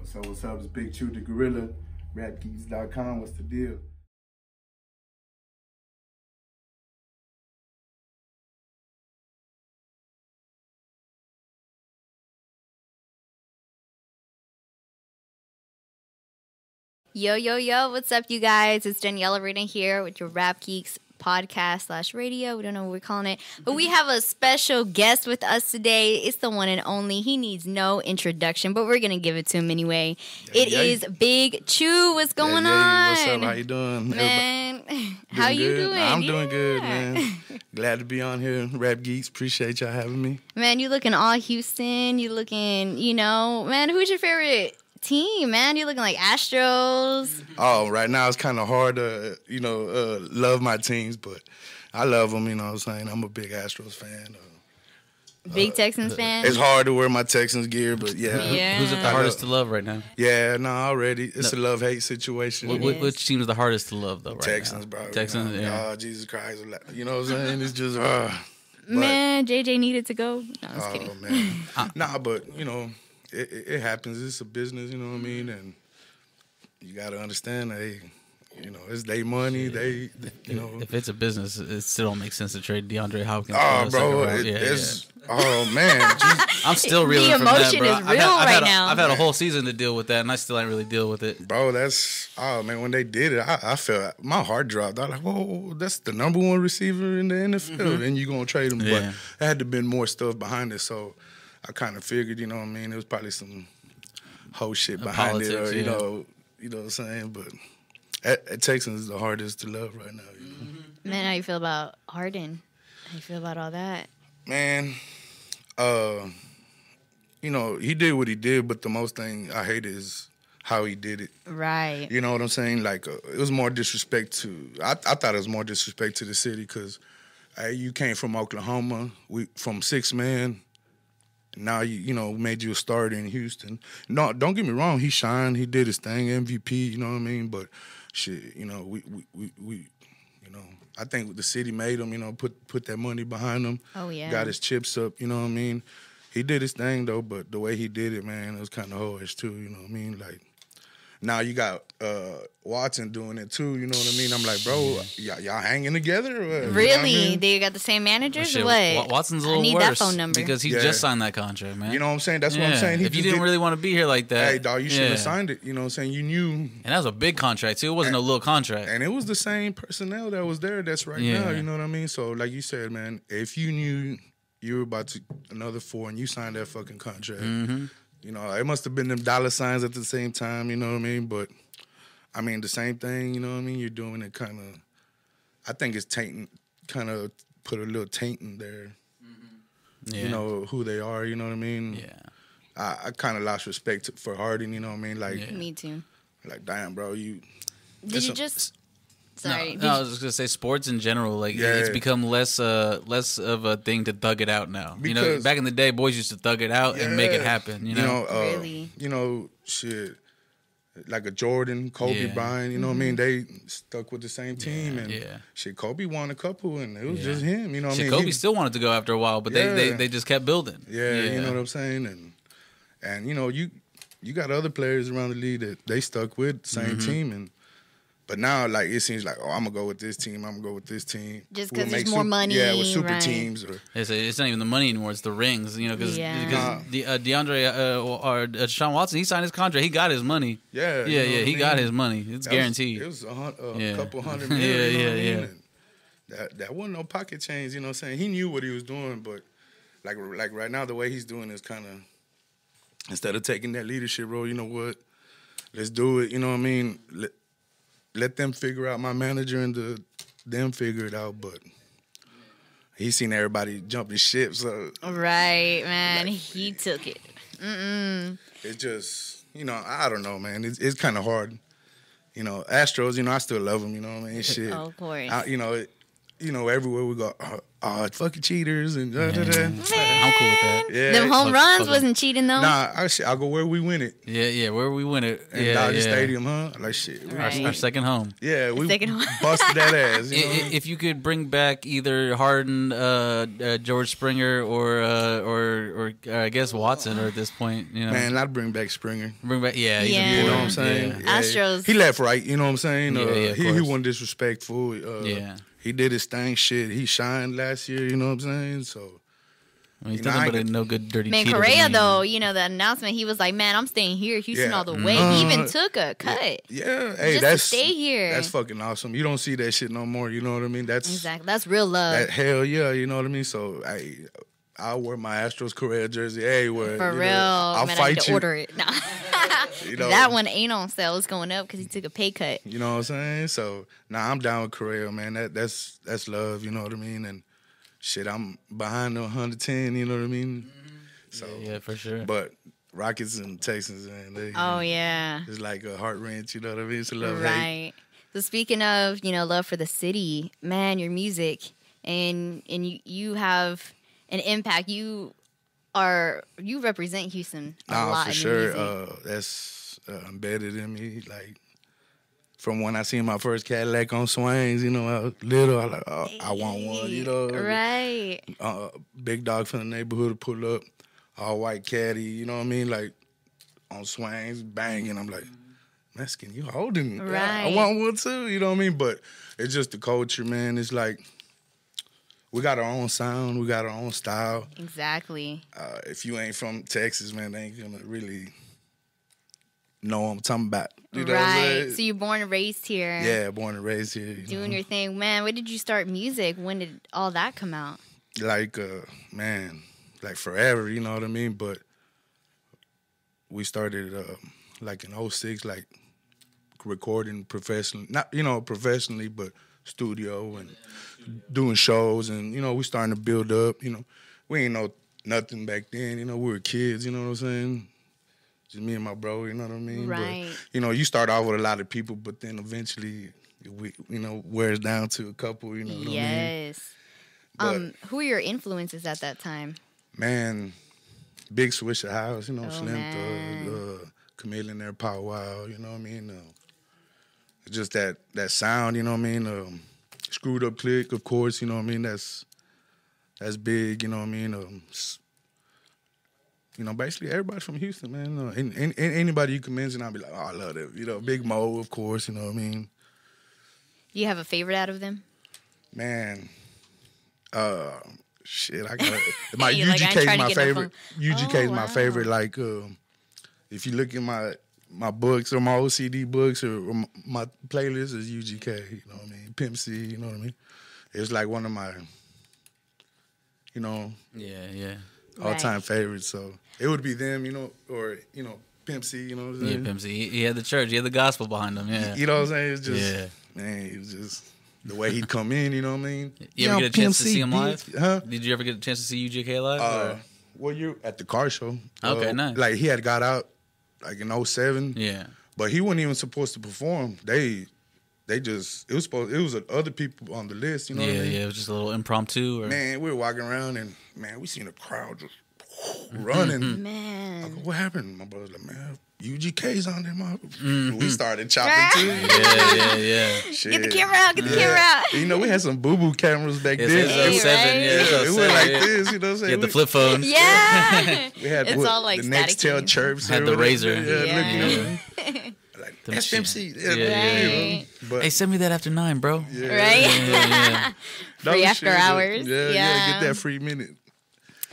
What's up? It's BigChu Da Guerilla, rapgeekz.com. What's the deal? Yo, what's up, you guys? It's Daniela Rena here with your Rap Geeks podcast / radio. We don't know what we're calling it. But we have a special guest with us today. It's the one and only. He needs no introduction, but we're going to give it to him anyway. It is BigChu. What's going on? What's up? How you doing? Man, how you doing? I'm doing good, man. Glad to be on here. Rap Geeks. Appreciate y'all having me. Man, you looking all Houston. You looking, man, who's your favorite team, man? You looking like Astros. Oh, right now it's kind of hard to, love my teams, but I love them, you know what I'm saying? I'm a big Astros fan. Big Texans fan? It's hard to wear my Texans gear, but yeah. Who's it the hardest to love right now? Yeah, no, already. It's a love-hate situation. Which team is the hardest to love, though, right Texans, now? bro. Texans, yeah. Oh, Jesus Christ. You know what I'm saying? It's just, Man, JJ needed to go. No, I was kidding. Man. Nah, but, it happens. It's a business, you know what I mean? And you got to understand, it's their money. If it's a business, it still don't make sense to trade DeAndre Hopkins. Oh, bro. Oh, man. I'm still reeling from that, bro. The emotion is real right now. I've had a whole season to deal with that, and I still ain't really deal with it. Bro, man, when they did it, I felt my heart dropped. I was like, whoa, that's the number one receiver in the NFL, and you're going to trade him. Yeah. But there had to been more stuff behind it, so I kind of figured, you know what I mean? It was probably some whole shit behind politics, it, or, you know what I'm saying? But at Texans is the hardest to love right now. You know? Man, how you feel about Harden? How you feel about all that? Man, he did what he did, but the most thing I hate is how he did it. Right. You know what I'm saying? Like, it was more disrespect to, I thought it was more disrespect to the city because you came from Oklahoma, from 6-man. Now, made you a starter in Houston. No, don't get me wrong. He shined. He did his thing, MVP, you know what I mean? But, shit, we I think the city made him, put that money behind him. Oh, yeah. Got his chips up, you know what I mean? He did his thing, though, but the way he did it, man, it was kind of harsh, too, you know what I mean? Like, now you got Watson doing it, too, you know what I mean? I'm like, bro, y'all hanging together? Or what? Really? You know what I mean? They got the same managers or What? what? Watson's a little I need worse that phone number. because he just signed that contract, man. You know what I'm saying? That's what I'm saying. If you didn't really want to be here like that. Hey, dog, you shouldn't have signed it. You know what I'm saying? You knew. And that was a big contract, too. It wasn't a little contract. And it was the same personnel that was there that's right now, you know what I mean? So, like you said, man, if you knew you were about to another 4 and you signed that fucking contract, it must have been them dollar signs at the same time, you know what I mean? But, I mean, the same thing, you know what I mean? You're doing it kind of, I think it's tainting, kind of put a little taint in there. Yeah. You know, who they are, you know what I mean? Yeah. I kind of lost respect for Harden, you know what I mean? Like, Me too. Like, damn, bro, Did you just... Sorry. No, I was just gonna say sports in general. Like it's become less of a thing to thug it out now. Because, back in the day, boys used to thug it out and make it happen. Really? Shit, like a Jordan, Kobe Bryant. You know what I mean? They stuck with the same team, and shit, Kobe won a couple, and it was just him. You know what I mean? Kobe still wanted to go after a while, but they just kept building. Yeah, you know what I'm saying? And you got other players around the league that they stuck with the same team, but now, like, it seems like, I'm going to go with this team, I'm going to go with this team. Just because there's more money. Yeah, with super teams. It's not even the money anymore, it's the rings, because DeAndre or Deshaun Watson, he signed his contract, he got his money. Yeah. He got his money. It's guaranteed. It was a couple $100 million. Yeah. That wasn't no pocket change, you know what I'm saying? He knew what he was doing, but, like right now, the way he's doing is kind of, instead of taking that leadership role, you know what? Let's do it, you know what I mean? Let them figure out, my manager and them figure it out, but he seen everybody jumping ship, so. Right, man. He took it. It's just, I don't know, man. It's kind of hard. Astros, I still love them, you know what I mean? Shit. Oh, of course. Everywhere we go, oh, fucking cheaters and I'm cool with that. Yeah. Them home runs wasn't cheating though. Nah, I'll go where we win it. Yeah, where we win it. In Dodger Stadium, huh? Like shit. Right. Our second home. Yeah, we Second home. busted that ass. You know? If you could bring back either Harden, George Springer, or I guess Watson, or at this point, you know, Man, I'd bring back Springer. bring back, Yeah. You know what I'm saying? Yeah. Astros. He left right. You know what I'm saying? Of he course. wasn't disrespectful. Yeah. He did his thing. Shit, he shined last year. You know what I'm saying? So. I mean, You know, nothing I but a ain't- no good dirty Man, cheater to Correa me. though, you know the announcement. He was like, "Man, I'm staying here, Houston, Yeah. all the way." He even took a cut. Yeah, hey, Just to that's stay here. That's fucking awesome. You don't see that shit no more. You know what I mean? That's Exactly. That's real love. that hell yeah. You know what I mean? So I'll wear my Astros Correa jersey everywhere. For you real, know. I'll man, I fight need to you. order it. Nah. You know, That one ain't on sale. It's going up because he took a pay cut. You know what I'm saying? So I'm down with Correa, man. That's love. You know what I mean? And shit, I'm behind the 110. You know what I mean? So Yeah, for sure. but Rockets and Texans, man, they Oh yeah, it's like a heart wrench. You know what I mean? It's a love hate. right. So speaking of love for the city, man, your music and you have an impact. You represent Houston a lot for in sure. your music. That's embedded in me. Like from when I seen my first Cadillac on swings, you know, I was little. I was like, oh, I want one. You know, Right. Big dog from the neighborhood to pull up, all white caddy. You know what I mean? Like on swings, bang, and I'm like, Mexican, you holding? Right. Yeah, I want one too. You know what I mean? But it's just the culture, man. It's like we got our own sound, we got our own style. Exactly. If you ain't from Texas, man, they ain't gonna really know what I'm talking about. You know what I'm Right. saying? So you're born and raised here. Yeah, born and raised here. You Doing know? your thing. Man, when did you start music? When did all that come out? Like, man, like forever, you know what I mean? But we started like in 06, like recording professionally, not, professionally, but studio and doing shows. And, we starting to build up, we ain't know nothing back then, we were kids, you know what I'm saying? Just me and my bro, you know what I mean? Right. But, you start off with a lot of people, but then eventually, wears down to a couple, you know what I mean? Yes. But, who were your influences at that time? man, Big Swisher House, Slim man. Thug, Chameleon there, Power Wow, you know what I mean? Just that sound, you know what I mean? Screwed Up Click, of course, you know what I mean? That's big, you know what I mean? Basically everybody from Houston, man. Anybody you can mention, I'll be like, oh, I love them. Big Mo, of course, you know what I mean? Do you have a favorite out of them? Man, shit, I got my You're like, I ain't UGK trying is to my get no favorite. UGK is Oh, my wow. favorite. Like, if you look in my books or my OCD books or my playlist is UGK. You know what I mean? Pimp C. You know what I mean? It's like one of my, Yeah. all-time favorites. So it would be them, or Pimp C. You know what I'm saying? Yeah, Pimp C. He had the church. He had the gospel behind him. Yeah. You know what I'm saying? It's just, Yeah. man, it was just the way he'd come in. You know what I mean? You ever get a chance to see him live? Huh? Did you ever get a chance to see UGK live? or? Well, you're at the car show. Okay, nice. Like he had got out like in 07. Yeah. But he wasn't even supposed to perform. They just it was other people on the list, you know what I mean? Yeah, it was just a little impromptu. Or... Man, we were walking around and man, we seen a crowd just running. Man. I go, what happened? My brother's like, man, UGK's on there, mother. We started chopping too. Yeah. Shit. Get the camera out. Get the camera out. We had some boo-boo cameras back Yeah, then. so Hey, it was 07, right? yeah, It so went like 07, this, you know what I'm saying? You had the flip phone. Yeah. We had It's all like the next tail static. chirps. Had or the whatever. razor. Yeah. Yeah. Like, The that's machine. MC. Right. But Hey, send me that after 9, bro. yeah. Right? Yeah. Free No after shit. hours. Yeah, Yeah. get that free minute.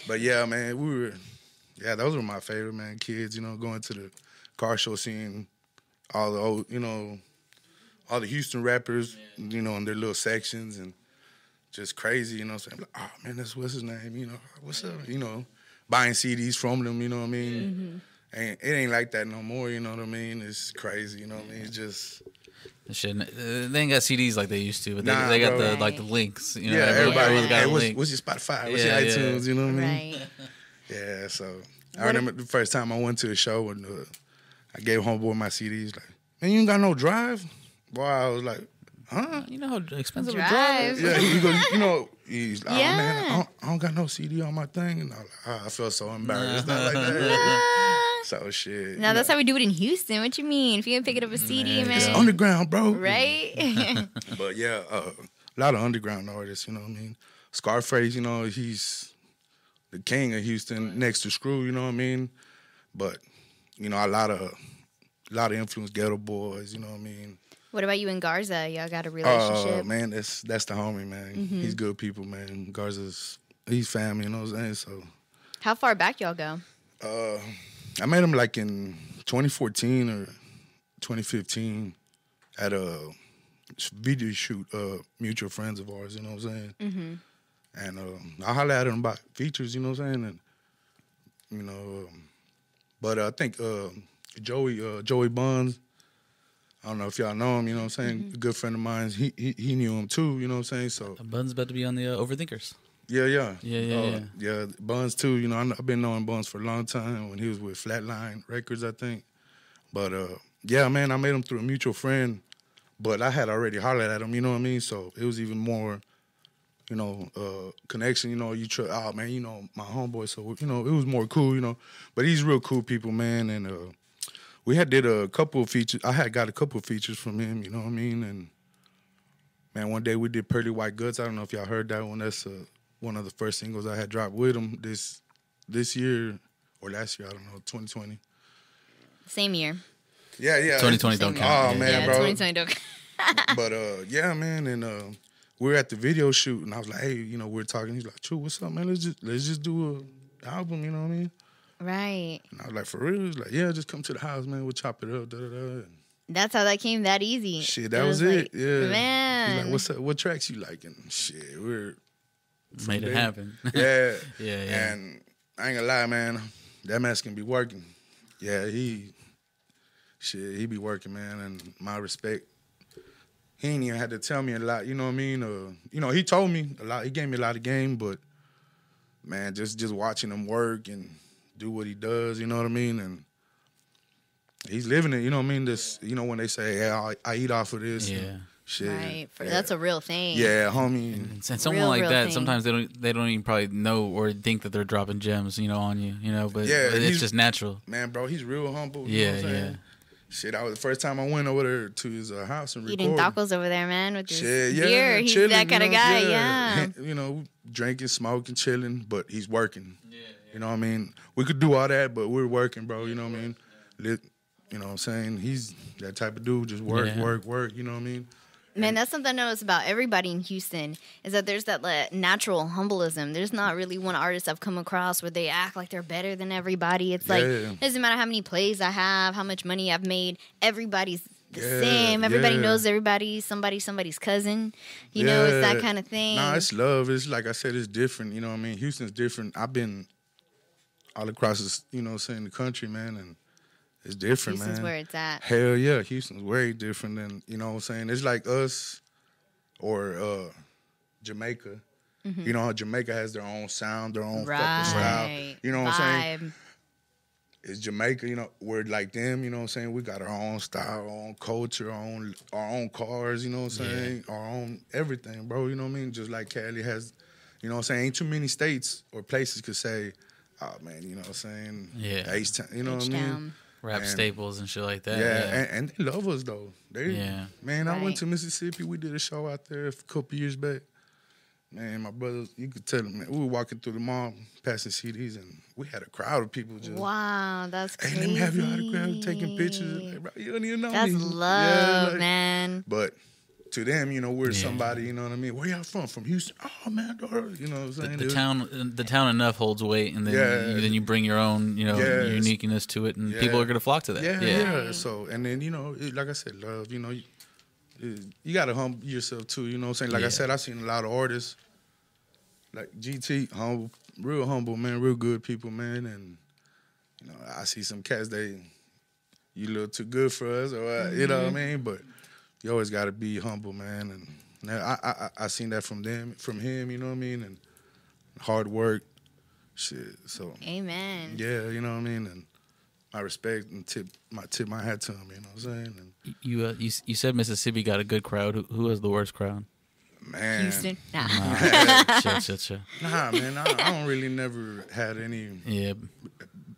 But yeah, man, those were my favorite, man. Kids, going to the car show, seeing all the old, all the Houston rappers, in their little sections and just crazy, saying, like, oh man, what's his name, what's up, buying CDs from them, you know what I mean? Mm-hmm. And it ain't like that no more, you know what I mean? It's crazy, you know what I mean? It's just Shit, they ain't got CDs like they used to, but Nah, they got bro. the links. yeah, Everyone's everybody. got Hey, a what's link. your Spotify? What's Yeah, your yeah. iTunes? You know what I mean? Right. Yeah, so I remember the first time I went to a show and I gave homeboy my CDs. Like, man, you ain't got no drive? Boy, I was like, huh? You know how expensive Drive. a drive is? Yeah, he goes, you know, he's like, Yeah. oh man, I don't got no CD on my thing, and I was like, I felt so embarrassed, stuff like that. So shit. Now that's how we do it in Houston. What you mean? If you ain't picking up a CD, man, It's underground, bro. right? But yeah, a lot of underground artists, you know what I mean? Scarface, you know, he's the king of Houston next to Screw, you know what I mean? But, you know, a lot of influence, Ghetto Boys, you know what I mean? What about you and Garza? Y'all got a relationship? Man, that's the homie, man. He's good people, man. He's family, you know what I'm saying? So How far back y'all go? I met him like in 2014 or 2015 at a video shoot, mutual friends of ours, you know what I'm saying? And I hollered at him about features, you know what I'm saying? And, you know, but I think Joey Buns, I don't know if y'all know him, you know what I'm saying? A good friend of mine, he knew him too, you know what I'm saying? So Bun's about to be on the Overthinkers. Yeah, Buns too, you know, I've been knowing Buns for a long time when he was with Flatline Records, I think. But, yeah, man, I met him through a mutual friend, but I had already hollered at him, you know what I mean? So it was even more, you know, connection, you know, oh, man, you know, my homeboy, so, you know, it was more cool, you know. But he's real cool people, man, and we did a couple of features. I had got a couple of features from him, you know what I mean? And, man, one day we did Pearly White Guts. I don't know if y'all heard that one. That's one of the first singles I had dropped with him this year or last year, I don't know, 2020. Same year. Yeah. 2020 don't count. Oh, man, Yeah, bro. 2020 don't. But, yeah, man, and we were at the video shoot, and I was like, hey, you know, we're talking. He's like, True, what's up, man? Let's just do an album, you know what I mean? Right. And I was like, for real? He's like, yeah, just come to the house, man. We'll chop it up, da-da-da. And That's how that came that easy. shit, that was it. like, Yeah. Man. He's like, what's up? What tracks you like? And shit, we're... Made it happen. Yeah. Yeah. And I ain't gonna lie, man. That man's can be working. Yeah, he be working, man. And my respect. He ain't even had to tell me a lot, you know what I mean? You know, he told me a lot. He gave me a lot of game, but, man, just watching him work and do what he does, you know what I mean? And he's living it, you know what I mean? This, you know, when they say, yeah, I eat off of this. Yeah. And shit. Right. Yeah. That's a real thing. Yeah, homie. And someone Real, like real that, thing. sometimes they don't even probably know or think that they're dropping gems, you know, on you, you know, but Yeah, it's he's- just natural. Man, bro, he's real humble. You know Yeah, what I'm saying? Shit, I was the first time I went over there to his house and recorded. Eating tacos over there, man, with his Shit, yeah, beer. He's chilling, that kind you of know, guy, yeah. You know, drinking, smoking, chilling, but he's working. You know what I mean? We could do all that, but we're working, bro. You know what I mean? You know what I'm saying? He's that type of dude, just work, work, you know what I mean? Man, that's something I notice about everybody in Houston is that there's that natural humbleism. There's not really one artist I've come across where they act like they're better than everybody. It's like, it doesn't matter how many plays I have, how much money I've made. Everybody's the same. Everybody knows everybody. Somebody's cousin. You know, it's that kind of thing. Nah, it's love. It's like I said, it's different. You know what I mean? Houston's different. I've been all across, you know what I'm saying, the country, man, and it's different, Houston's man. where it's at. Hell yeah, Houston's way different than, you know what I'm saying? It's like us or Jamaica. You know how Jamaica has their own sound, their own fucking style. You know what I'm saying? It's Jamaica, you know, we're like them, you know what I'm saying? We got our own style, our own culture, our own cars, you know what I'm saying? Our own everything, bro, you know what I mean? Just like Cali has, you know what I'm saying? Ain't too many states or places could say, oh, man, you know what I'm saying? Yeah. H-Town, you know what I mean? Rap staples and shit like that. Yeah, and they love us, though. Man, I went Right. to Mississippi. We did a show out there a couple years back. Man, my brothers, you could tell them, man, we were walking through the mall, passing CDs, and we had a crowd of people just, Wow, that's crazy. hey, let me have your autograph, taking pictures. Like, bro, you don't even know That's me. love, like- man. But to them, you know, we're somebody, you know what I mean? Where y'all from? From Houston? Oh, man, daughter. You know what I'm saying? The town enough holds weight, and then you bring your own, you know, uniqueness to it, and people are gonna flock to that. Yeah. So, and then, you know, like I said, love, you know, you got to humble yourself too, you know what I'm saying? Like I said, I've seen a lot of artists, like GT, humble, real humble, man, real good people, man, and, you know, I see some cats, you a little too good for us, or, you know what I mean? But you always got to be humble, man, and I seen that from him, you know what I mean, and hard work, shit, so. Amen. Yeah, you know what I mean, and my respect and tip my hat to him, you know what I'm saying, and You said Mississippi got a good crowd. Who has the worst crowd? Man. Houston. Nah. Chill. Nah, man, I don't really never had any Yeah.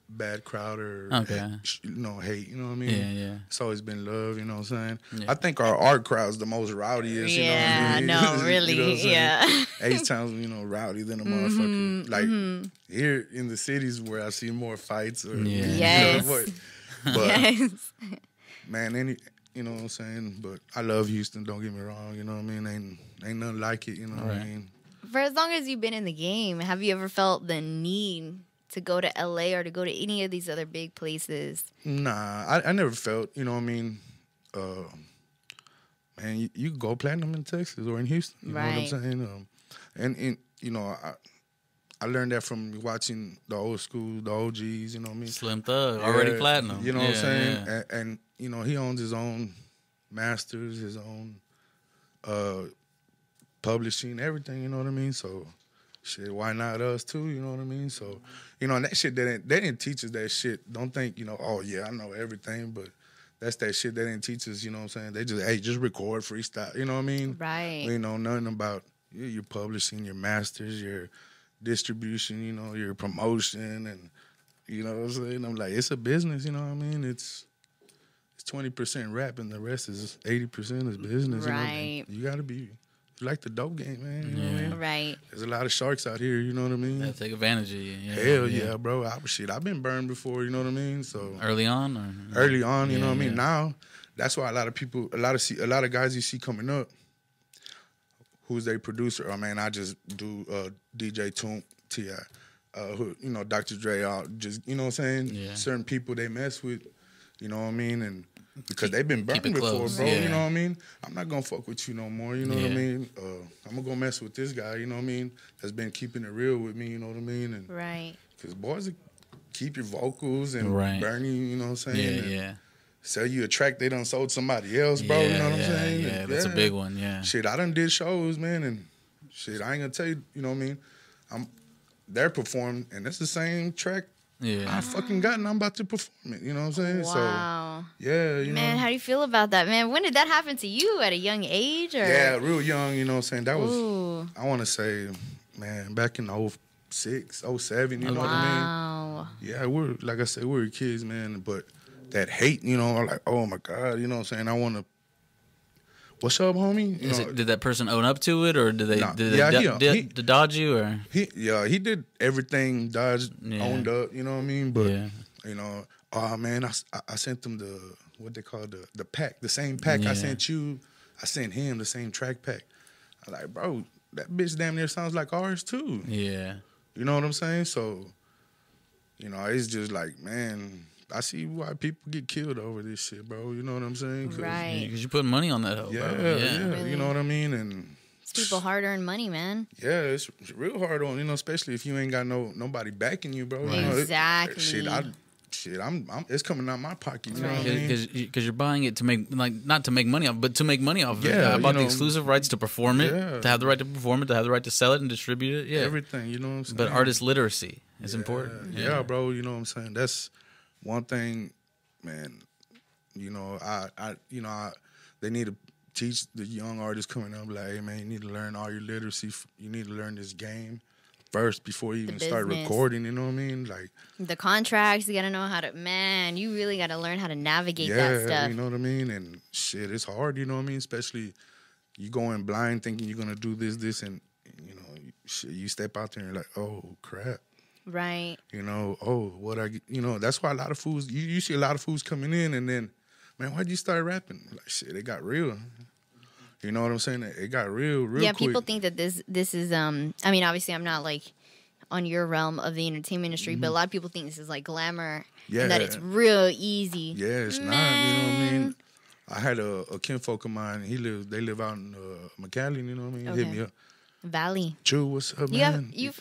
bad crowd or hate, you know what I mean? Yeah. It's always been love, you know what I'm saying? Yeah. I think our crowd's the most rowdiest, you know what I mean? No, really, You know what I'm saying? yeah. 8 times, rowdy than a motherfucker. Like, here in the cities where I see more fights or, Yes. but Yes. man, you know what I'm saying? But I love Houston, don't get me wrong, you know what I mean? Ain't nothing like it, you know what I mean? For as long as you've been in the game, have you ever felt the need to go to LA or to go to any of these other big places? Nah, I never felt, you know what I mean? Man, you can go platinum in Texas or in Houston, you know what I'm saying? And I learned that from watching the old school, the OGs, you know what I mean? Slim Thug, already platinum. You know what I'm saying? Yeah. And he owns his own masters, his own publishing, everything, you know what I mean? So, shit, why not us too, you know what I mean? So, and that shit, they didn't teach us that shit. Don't think, oh, yeah, I know everything, but that's that shit they didn't teach us, you know what I'm saying? They just record freestyle, you know what I mean? Right. We know nothing about your publishing, your masters, your distribution, your promotion, and, you know what I'm saying? I'm like, it's a business, you know what I mean? It's 20% rap and the rest is 80% is business. Right. You gotta be like the dope game, man. You know what I mean? Right. There's a lot of sharks out here, you know what I mean? Yeah, take advantage of you. Hell yeah, bro. I've been burned before, you know what I mean? So Early on, you know what I mean? Now, that's why a lot of guys you see coming up, who's their producer? Oh man, I just do DJ Toomp, T.I., Dr. Dre, just, you know what I'm saying? Yeah. Certain people they mess with, you know what I mean? And because they've been burned before, close. bro, Yeah. you know what I mean? I'm not gonna fuck with you no more, you know what I mean? I'm gonna go mess with this guy, you know what I mean? That's been keeping it real with me, you know what I mean? And Right. because boys will keep your vocals and Right. burn you, you know what I'm saying? Yeah, And sell you a track they done sold somebody else, bro, you know what I'm saying? Yeah, And, that's a big one, yeah. Shit, I done did shows, man, and shit, I ain't gonna tell you, you know what I mean? They're performing, and it's the same track I fucking got, and I'm about to perform it, you know what I'm saying? Wow. So, yeah, you Man, know. how do you feel about that, man? When did that happen to you? At a young age? Or? Yeah, real young, you know what I'm saying? That was, Ooh. I want to say, man, back in 06, 07, you know what I Wow. mean? Yeah, like I said, we were kids, man, but that hate, I'm like, oh my God, you know what I'm saying? I want to, what's up, homie? Did that person own up to it, or did they dodge you, or he did everything. Dodge owned up, you know what I mean? But oh man, I sent them what they call the pack, the same pack I sent you. I sent him the same track pack. I like, bro, that bitch damn near sounds like ours too. Yeah, you know what I'm saying? So, it's just like, man, I see why people get killed over this shit, bro. You know what I'm saying? Right. Because you put money on that hoe, bro. Yeah. Really. You know what I mean? And it's people hard-earned money, man. yeah, it's real hard on, especially if you ain't got nobody backing you, bro. Right. Exactly. I'm it's coming out my pocket, you know what I mean? Because you're buying it to make, not to make money off, but to make money off of it. Yeah, I bought the exclusive rights to perform it, Yeah. to have the right to perform it, to have the right to sell it and distribute it. Yeah, Everything, you know what I'm saying? But artist literacy is important. Yeah, bro, you know what I'm saying? That's one thing, man. They need to teach the young artists coming up, like, hey, man, you need to learn all your literacy. You need to learn this game first before you even start business. recording, you know what I mean? Like the contracts, you got to know how to, man, you really got to learn how to navigate that stuff. you know what I mean? And shit, it's hard, you know what I mean? Especially you going blind thinking you're going to do this, and, you step out there and you're like, oh, crap. Right. That's why a lot of fools, you see a lot of fools coming in, and then, man, why'd you start rapping? Like, shit, it got real. You know what I'm saying? It got real quick. Yeah, people think that this is, I mean, obviously I'm not like on your realm of the entertainment industry, but a lot of people think this is like glamour and that it's real easy. Yeah, it's not, you know what I mean? I had a kinfolk of mine, they live out in McAllen, you know what I mean? Okay. Hit me up. Valley. Chew, what's up, man? Your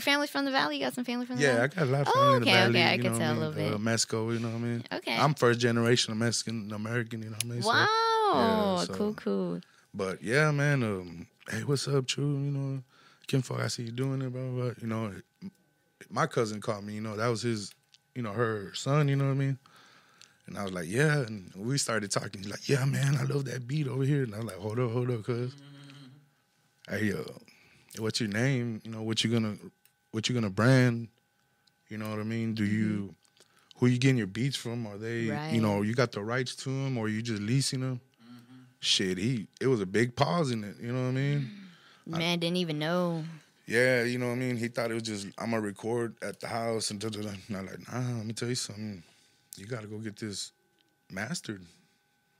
family's from the Valley? You got some family from the Valley? Yeah, I got a lot of family in the Valley. Okay, I you can know tell what a little bit. Mexico, you know what I mean? Okay. I'm first generation of Mexican American, you know what I mean? Wow. So, Cool. But yeah, man, hey, what's up, Chew? Kinfolk, I see you doing it, blah, blah, blah. My cousin called me, that was his, her son, you know what I mean? And I was like, yeah. And we started talking. He's like, yeah, man, I love that beat over here. And I was like, hold up, cuz. Hey, what's your name? You know, what you gonna brand? You know what I mean? Who you getting your beats from? Are they, you know, you got the rights to them or you just leasing them? Shit, it was a big pause in it. You know what I mean? Man, didn't even know. Yeah, you know what I mean? He thought it was just, I'm going to record at the house and da-da-da. And I'm like, nah, let me tell you something. You got to go get this mastered.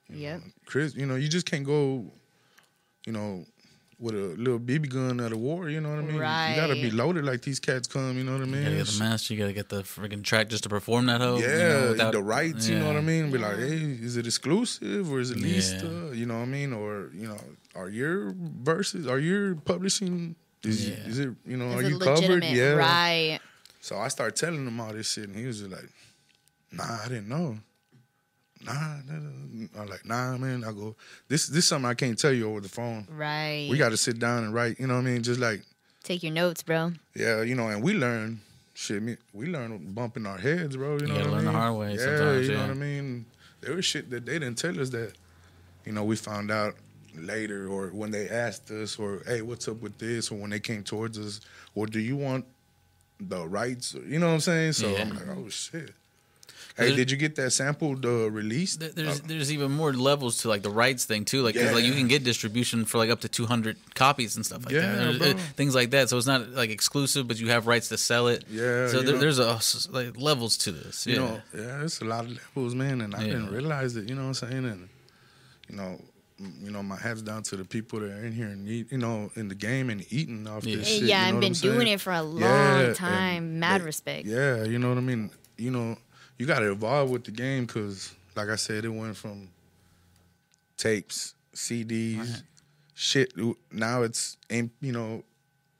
Yep. Chris, you know, you just can't go, you know, with a little BB gun at a war, you know what I mean? Right. You got to be loaded like these cats come, you know what I mean? You gotta get the master, you gotta get the freaking track just to perform that hoe. Yeah, you know, without, the rights, you know what I mean? Be like, Yeah. hey, is it exclusive or is it leased? You know what I mean? Or, you know, are your publishing, is it, you know, Is are it you covered? legitimate? Yeah. Right. So I started telling him all this shit, and he was just like, nah, I didn't know. I'm like, nah, man. I go, this is something I can't tell you over the phone. Right. We got to sit down and write, you know what I mean? Just like, take your notes, bro. yeah, you know, and we learn we learn bumping our heads, bro. You know what I mean? learn the hard way yeah, sometimes, you know what I mean? There was shit that they didn't tell us that, you know, we found out later or when they asked us or, hey, what's up with this? Or when they came towards us, or do you want the rights? Or, you know what I'm saying? So I'm like, oh, shit. Hey, did you get that sample released? There's even more levels to like the rights thing too, like because like you can get distribution for like up to 200 copies and stuff like that. bro. Things like that. So it's not like exclusive, but you have rights to sell it. Yeah. So there's like levels to this. You know, it's a lot of levels, man, and I didn't realize it. You know what I'm saying? And you know, my hat's down to the people that are in here and eat, you know, in the game and eating off this shit. Yeah, you know I've been doing it for a long time. Mad respect. Yeah, you know what I mean? You know, you got to evolve with the game because, like I said, it went from tapes, CDs, shit. Now it's, you know,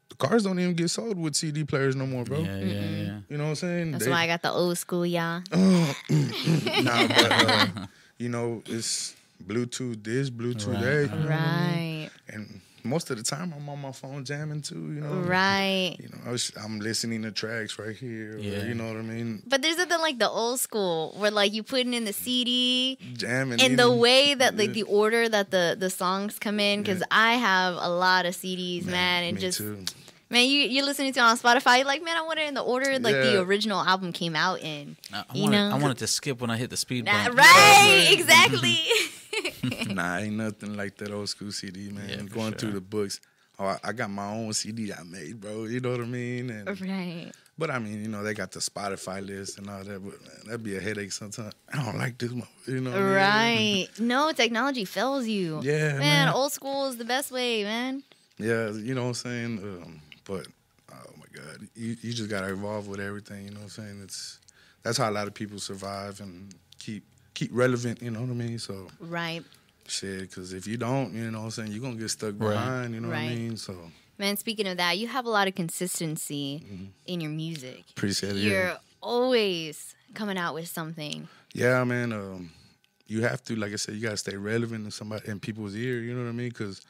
the cars don't even get sold with CD players no more, bro. Yeah. You know what I'm saying? That's why I got the old school, y'all. Nah, but, you know, it's Bluetooth this, Bluetooth that. Right. And most of the time, I'm on my phone jamming too, you know. Right. You know, I'm listening to tracks right here. Or, you know what I mean? But there's nothing like the old school where like you putting in the CD jamming. and the way that like the order that the songs come in, because I have a lot of CDs, man, and just too. man, you're listening to it on Spotify. You're like, man, I want it in the order like the original album came out in. I want it to skip when I hit the speed bump. Right, exactly. Nah, ain't nothing like that old school CD, man. Yeah, Going through the books. Oh, I got my own CD I made, bro. You know what I mean? And, right. But I mean, you know, they got the Spotify list and all that. But man, that'd be a headache sometimes. I don't like this, you know. What I mean? No, technology fails you. Yeah, man. Old school is the best way, man. Yeah, you know what I'm saying. But oh my God, you just gotta evolve with everything. You know what I'm saying? That's how a lot of people survive and keep relevant. You know what I mean? So right. Shit, because if you don't, you know what I'm saying, you're gonna get stuck behind. You know what I mean? So. Man, speaking of that, you have a lot of consistency in your music. Appreciate it. You're always coming out with something. Yeah, man. You have to, like I said, you gotta stay relevant in people's ear. You know what I mean? Because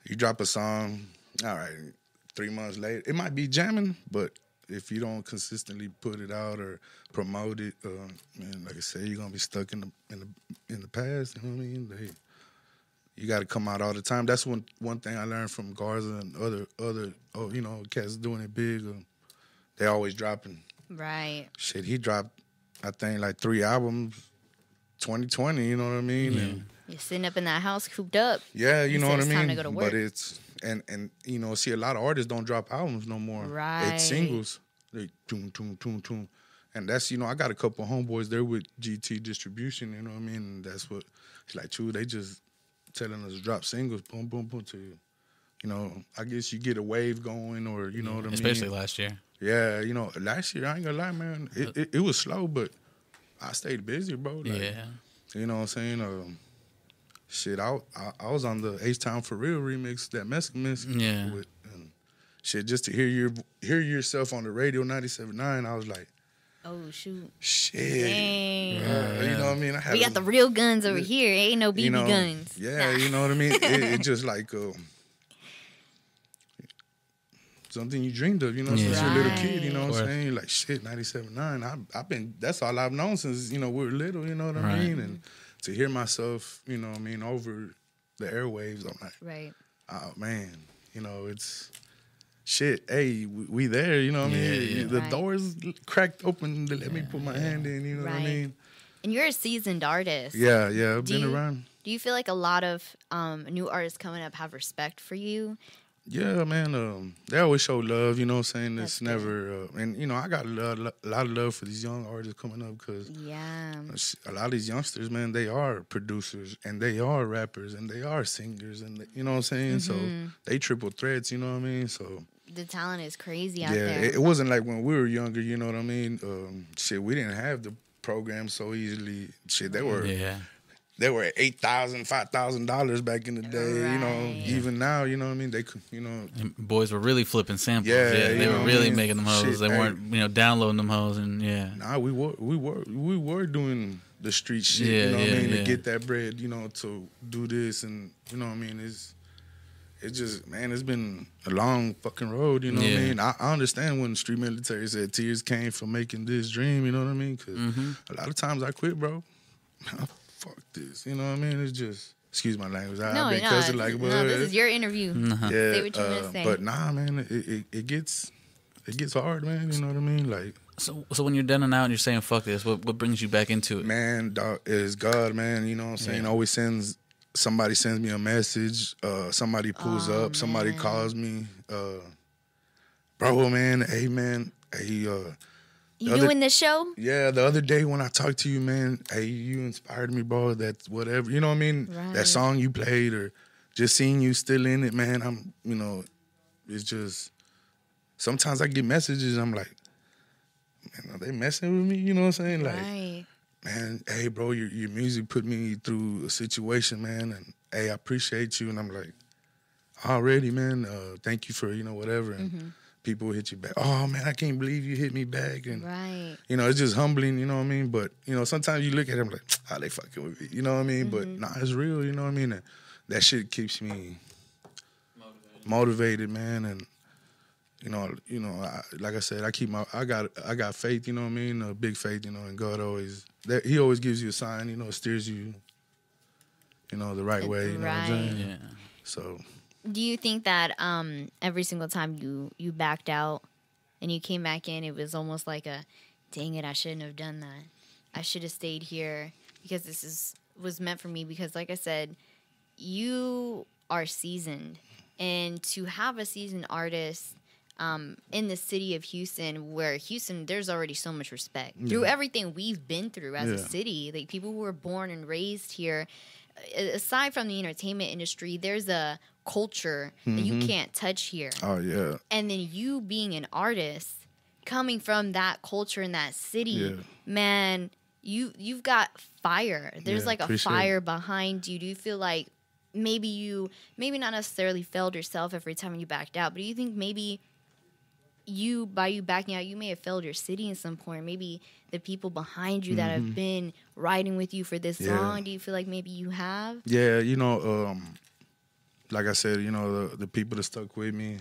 you drop a song, all right, 3 months later, it might be jamming, but if you don't consistently put it out or promote it, man, like I said, you're gonna be stuck in the past. You know what I mean? You got to come out all the time. That's one thing I learned from Garza and other you know, cats doing it big. They always dropping. Right. Shit, he dropped, I think, like 3 albums, 2020. You know what I mean? Yeah. And you're sitting up in that house, cooped up. yeah, you know what I mean. Time to go to work. But it's and you know, see, a lot of artists don't drop albums no more. Right. It's singles. They toom toom toom toom. And that's, you know, I got a couple homeboys there with GT distribution. You know what I mean? And that's what it's like. True, they just telling us to drop singles, boom, boom, boom, to you. You know, I guess you get a wave going, or you know what I mean. Especially last year. Yeah, you know, last year I ain't gonna lie, man. It was slow, but I stayed busy, bro. Like, yeah. You know what I'm saying? Shit, I was on the H-Town For Real remix, that Mexican mix. Yeah. And shit, just to hear yourself on the radio 97.9, I was like, oh, shoot. Shit. Dang. You know what I mean? We got the real guns over here. Ain't no BB guns. Yeah, you know what I mean? It just like, it's something you dreamed of, you know, since you're a little kid, you know what I'm Right. saying? Like, shit, 97.9, I've been, that's all I've known since, you know, we were little, you know what I Right. mean? And to hear myself, you know what I mean, over the airwaves, I'm like, Right. oh, man, you know, it's, shit, hey, we there, you know what I mean? Yeah. The Right. doors cracked open to let me put my hand in, you know what I Right. mean? And you're a seasoned artist. Yeah, I've Do been you- around. Do you feel like a lot of new artists coming up have respect for you? Yeah, man. They always show love, you know what I'm saying? That's It's good. never, and, you know, I got a lot of love for these young artists coming up because Yeah. a lot of these youngsters, man, they are producers and they are rappers and they are singers and, you know what I'm saying? So they triple threats, you know what I mean? So, The talent is crazy out yeah, there. it wasn't like when we were younger, you know what I mean? Shit, we didn't have the program so easily. Shit, they were $8,000, $5,000 back in the day. You know, Right. even now, you know what I mean. They could, you know, And boys were really flipping samples. Yeah, Yeah, you they know were what I really mean? making them hoes. Shit, They hey. weren't, downloading them hoes, and nah, we were doing the street shit. You know what I mean, to get that bread. You know, to do this and you know what I mean. It's just, man, it's been a long fucking road. You know what I mean. I understand when the street military said tears came from making this dream. You know what I mean? Because a lot of times I quit, bro. Fuck this. You know what I mean? It's just. Excuse my language. I've been cussing like, no, this is your interview. yeah, Say what you want to say. But nah, man, it gets hard, man. You know what I mean? Like, so when you're done and out and you're saying fuck this, what brings you back into it? man, dog, is God, man. You know what I'm saying? Yeah. Always somebody sends me a message. Somebody pulls up. Somebody calls me. Bro, man, hey, man, hey, you doing the show? yeah, the other day when I talked to you, man, hey, you inspired me, bro. That's whatever. You know what I mean? Right. That song you played or just seeing you still in it, man, I'm, you know, it's just, sometimes I get messages, I'm like, man, are they messing with me? You know what I'm saying? Like, Right. man, hey, bro, your music put me through a situation, man, and hey, I appreciate you. And I'm like, already, man, thank you for, you know, whatever. And people hit you back. Oh, man, I can't believe you hit me back. And, Right. you know, it's just humbling, you know what I mean? But, you know, sometimes you look at them like, oh, they fucking with me. You know what I mean? But, nah, it's real, you know what I mean? And that shit keeps me motivated, man. And, like I said, I got faith, you know what I mean? A big faith, you know, and God he always gives you a sign, you know, steers you, you know, the right way, you know what I'm saying? Yeah. So, Do you think that every single time you backed out and you came back in, it was almost like a, dang it, I shouldn't have done that. I should have stayed here because was meant for me. Because like I said, you are seasoned, and to have a seasoned artist in the city of Houston, where Houston, there's already so much respect through everything we've been through as a city. Like people who were born and raised here. Aside from the entertainment industry, there's a culture that you can't touch here. oh, yeah. And then you being an artist, coming from that culture in that city, man, you've got fire. There's Yeah, like a appreciate fire behind you. Do you feel like maybe not necessarily failed yourself every time you backed out, but do you think maybe by you backing out, you may have failed your city in some point? Maybe the people behind you that have been riding with you for this long, do you feel like maybe you have? Yeah, you know, like I said, you know, the people that stuck with me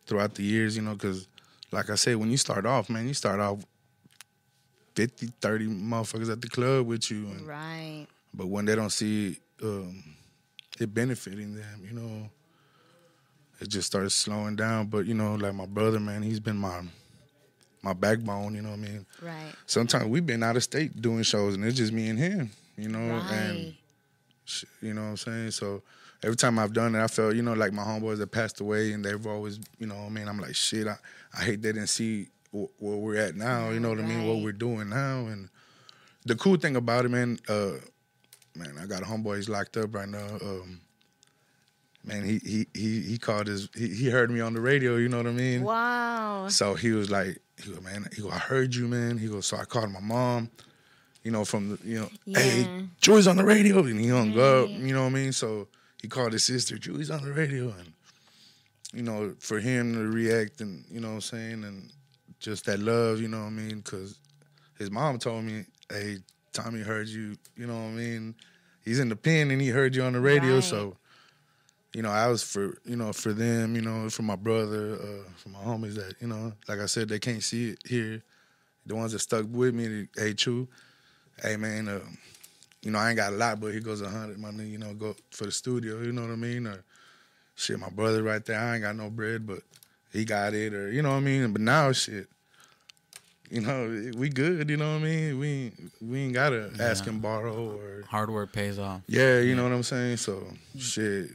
throughout the years, you know, because like I said, when you start off, man, you start off 50, 30 motherfuckers at the club with you. And, Right. but when they don't see it benefiting them, you know, it just starts slowing down. But, you know, like my brother, man, he's been my backbone, you know what I mean? Right. Sometimes we've been out of state doing shows, and it's just me and him, you know? Right. And, you know what I'm saying? So every time I've done it, I felt, you know, like my homeboys that passed away, and they've always, you know what I mean? I'm like, shit, I hate they didn't see where we're at now, you know what I mean? What we're doing now. And the cool thing about it, man, I got a homeboy, he's locked up right now. Man, he called he heard me on the radio, you know what I mean? Wow. So he was like, man, I heard you, man. He goes, so I called my mom, you know, from the, you know, hey, Joey's on the radio. And he hung up, you know what I mean? So he called his sister, Joey's on the radio. And, you know, for him to react and, you know what I'm saying? And just that love, you know what I mean? Because his mom told me, hey, Tommy heard you, you know what I mean? He's in the pen and he heard you on the radio. Right. So, I was for them, for my brother, for my homies that, like I said, they can't see it here. The ones that stuck with me, hey, Chu, hey, man, I ain't got a lot, but here goes 100, my nigga, go for the studio, you know what I mean? Or, shit, my brother right there, I ain't got no bread, but he got it, or, you know what I mean? But now, shit, we good, you know what I mean? We ain't got to ask and borrow or... Hard work pays off. Yeah, you know what I'm saying? So, shit,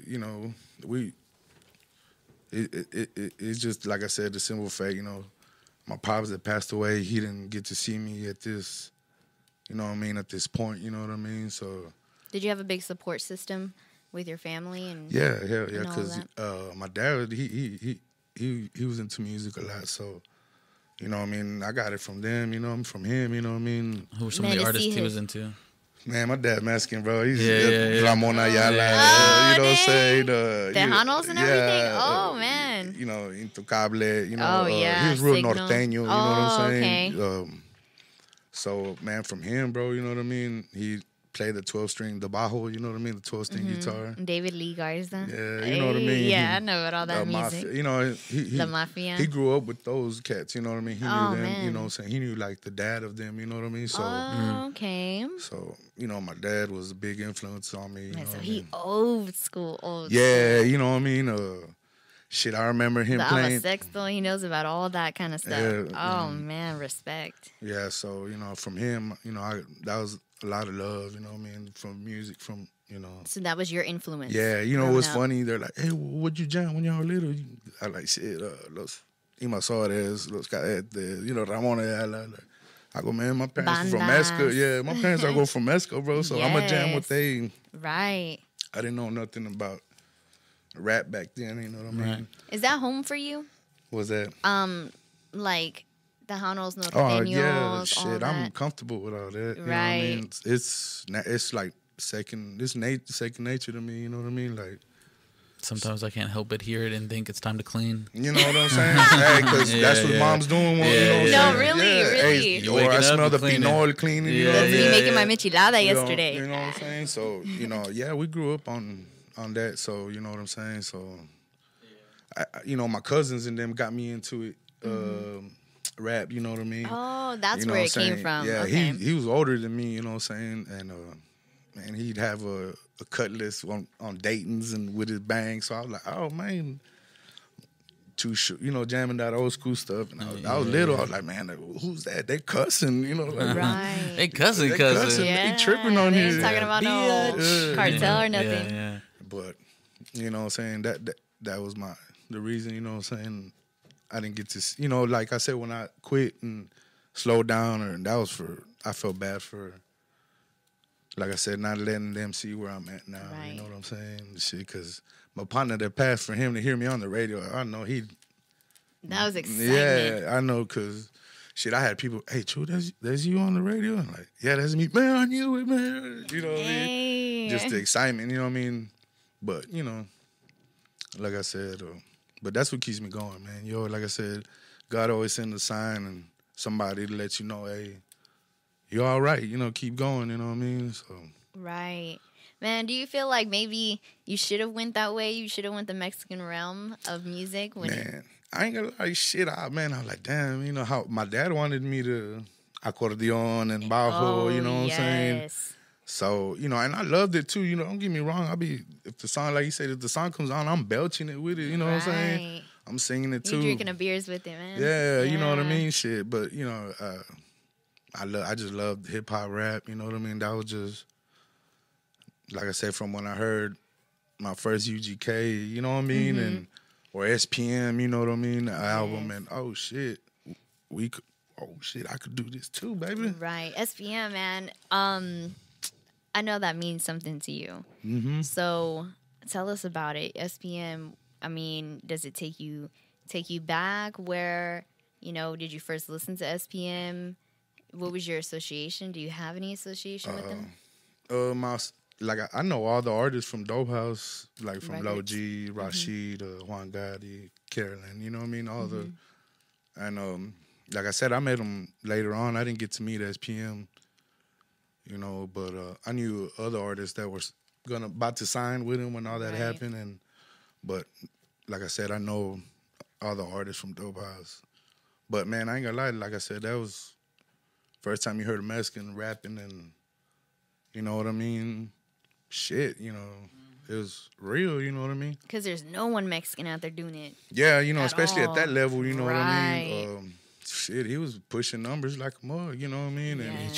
it's just, like I said, the simple fact, my pops that passed away, he didn't get to see me at this, at this point, you know what I mean? So... Did you have a big support system with your family? Yeah, hell yeah, because my dad, he was into music a lot, so... You know what I mean? I got it from them, from him, you know what I mean? Who were some of the artists he was into? Man, my dad Mexican, bro. He's Ramon Ayala, yeah. you know what I'm saying? Tejanos and everything? Oh, man. Intocable, he was real Signal. norteño, you know what I'm saying? Okay. So, man, from him, bro, you know what I mean? He played the 12-string, the bajo, you know what I mean? The 12-string guitar. David Lee Garza. Yeah, you know what I mean? Yeah, I know about all that music. Mafia, La Mafia. He grew up with those cats, you know what I mean? He knew them, man. you know what I'm saying? He knew, like, the dad of them, you know what I mean? So, okay. So, my dad was a big influence on me. So he old school. Yeah, you know what I mean? Shit, I remember him playing. I'm a sexto. He knows about all that kind of stuff. Man, respect. Yeah, so, from him, that was a lot of love, you know what I mean? From music, So that was your influence. Yeah, what's funny? They're like, hey, what'd you jam when y'all were little? I like, shit, los invasores, los cadetes, Ramon Ayala. I go, man, my parents are from Mexico. Yeah, my parents are from Mexico, bro, so I'm going to jam with they. Right. I didn't know nothing about rap back then, you know what I mean? Right. Is that home for you? What's that? Like Tejanos, Norteños, Oh, yeah, all shit, that. I'm comfortable with all that. You know what I mean? It's like second nature to me, you know what I mean? Like, sometimes I can't help but hear it and think it's time to clean. You know what I'm saying? Hey, because that's what mom's doing. You know what I'm saying? Really. Hey, or I smell the pinol cleaning. You know what I mean? Making my michelada yesterday. You know what I'm saying? So, we grew up on that. So, you know what I'm saying? So, my cousins and them got me into it. Rap, you know what I mean? Oh, that's where it came from. Yeah, okay. he was older than me, you know what I'm saying? And man, he'd have a cutlass on Dayton's and with his bang. So I was like, oh man, jamming that old school stuff. And I was little. I was like, man, who's that? They cussing, like, right. They cussing. Yeah, they tripping on they here. ain't talking about no cartel or nothing. Yeah. But you know what I'm saying? That was the reason, you know what I'm saying? I didn't get to, like I said, when I quit and slowed down, I felt bad for, like I said, not letting them see where I'm at now. Right. You know what I'm saying? Shit, because my partner that passed, for him to hear me on the radio, I know that was excitement. Yeah, I know, because, shit, I had people, hey, True, that's you on the radio? I'm like, yeah, that's me. Man, I knew it, man. You know what I mean? Just the excitement, you know what I mean? But, like I said, but that's what keeps me going, man. Like I said, God always sends a sign and somebody to let you know, hey, you're all right. Keep going, you know what I mean? So. Right. Man, do you feel like maybe you should have went that way? You should have went the Mexican realm of music? Man, I ain't gonna lie, shit. I was like, damn, how my dad wanted me to accordion and bajo, you know what I'm saying? So, and I loved it too, don't get me wrong. If the song, like you said, if the song comes on, I'm belching it with it, you know what I'm saying? I'm singing it too. You drinking a beers with it, man. Yeah, you know what I mean? Shit, but, I just loved hip-hop rap, you know what I mean? That was just, like I said, from when I heard my first UGK, you know what I mean? Or SPM, you know what I mean? The album, and oh, shit, I could do this too, baby. Right. SPM, man. I know that means something to you. So tell us about it. SPM, I mean, does it take you back? Where, did you first listen to SPM? What was your association? Do you have any association with them? I know all the artists from Dope House, like from Low Records. G, Rashid, Juan Gotti, Carolyn, you know what I mean? All and like I said, I met them later on. I didn't get to meet SPM. But I knew other artists that were about to sign with him when all that happened, and But like I said, I know all the artists from Dope House. But man, I ain't gonna lie. Like I said, that was first time you heard a Mexican rapping, and you know what I mean. Shit, you know, it was real. You know what I mean. Because there's no one Mexican out there doing it. Yeah, you know, At especially all. at that level. You know what I Right. mean. Shit, he was pushing numbers like a mug. You know what I mean. And Yes.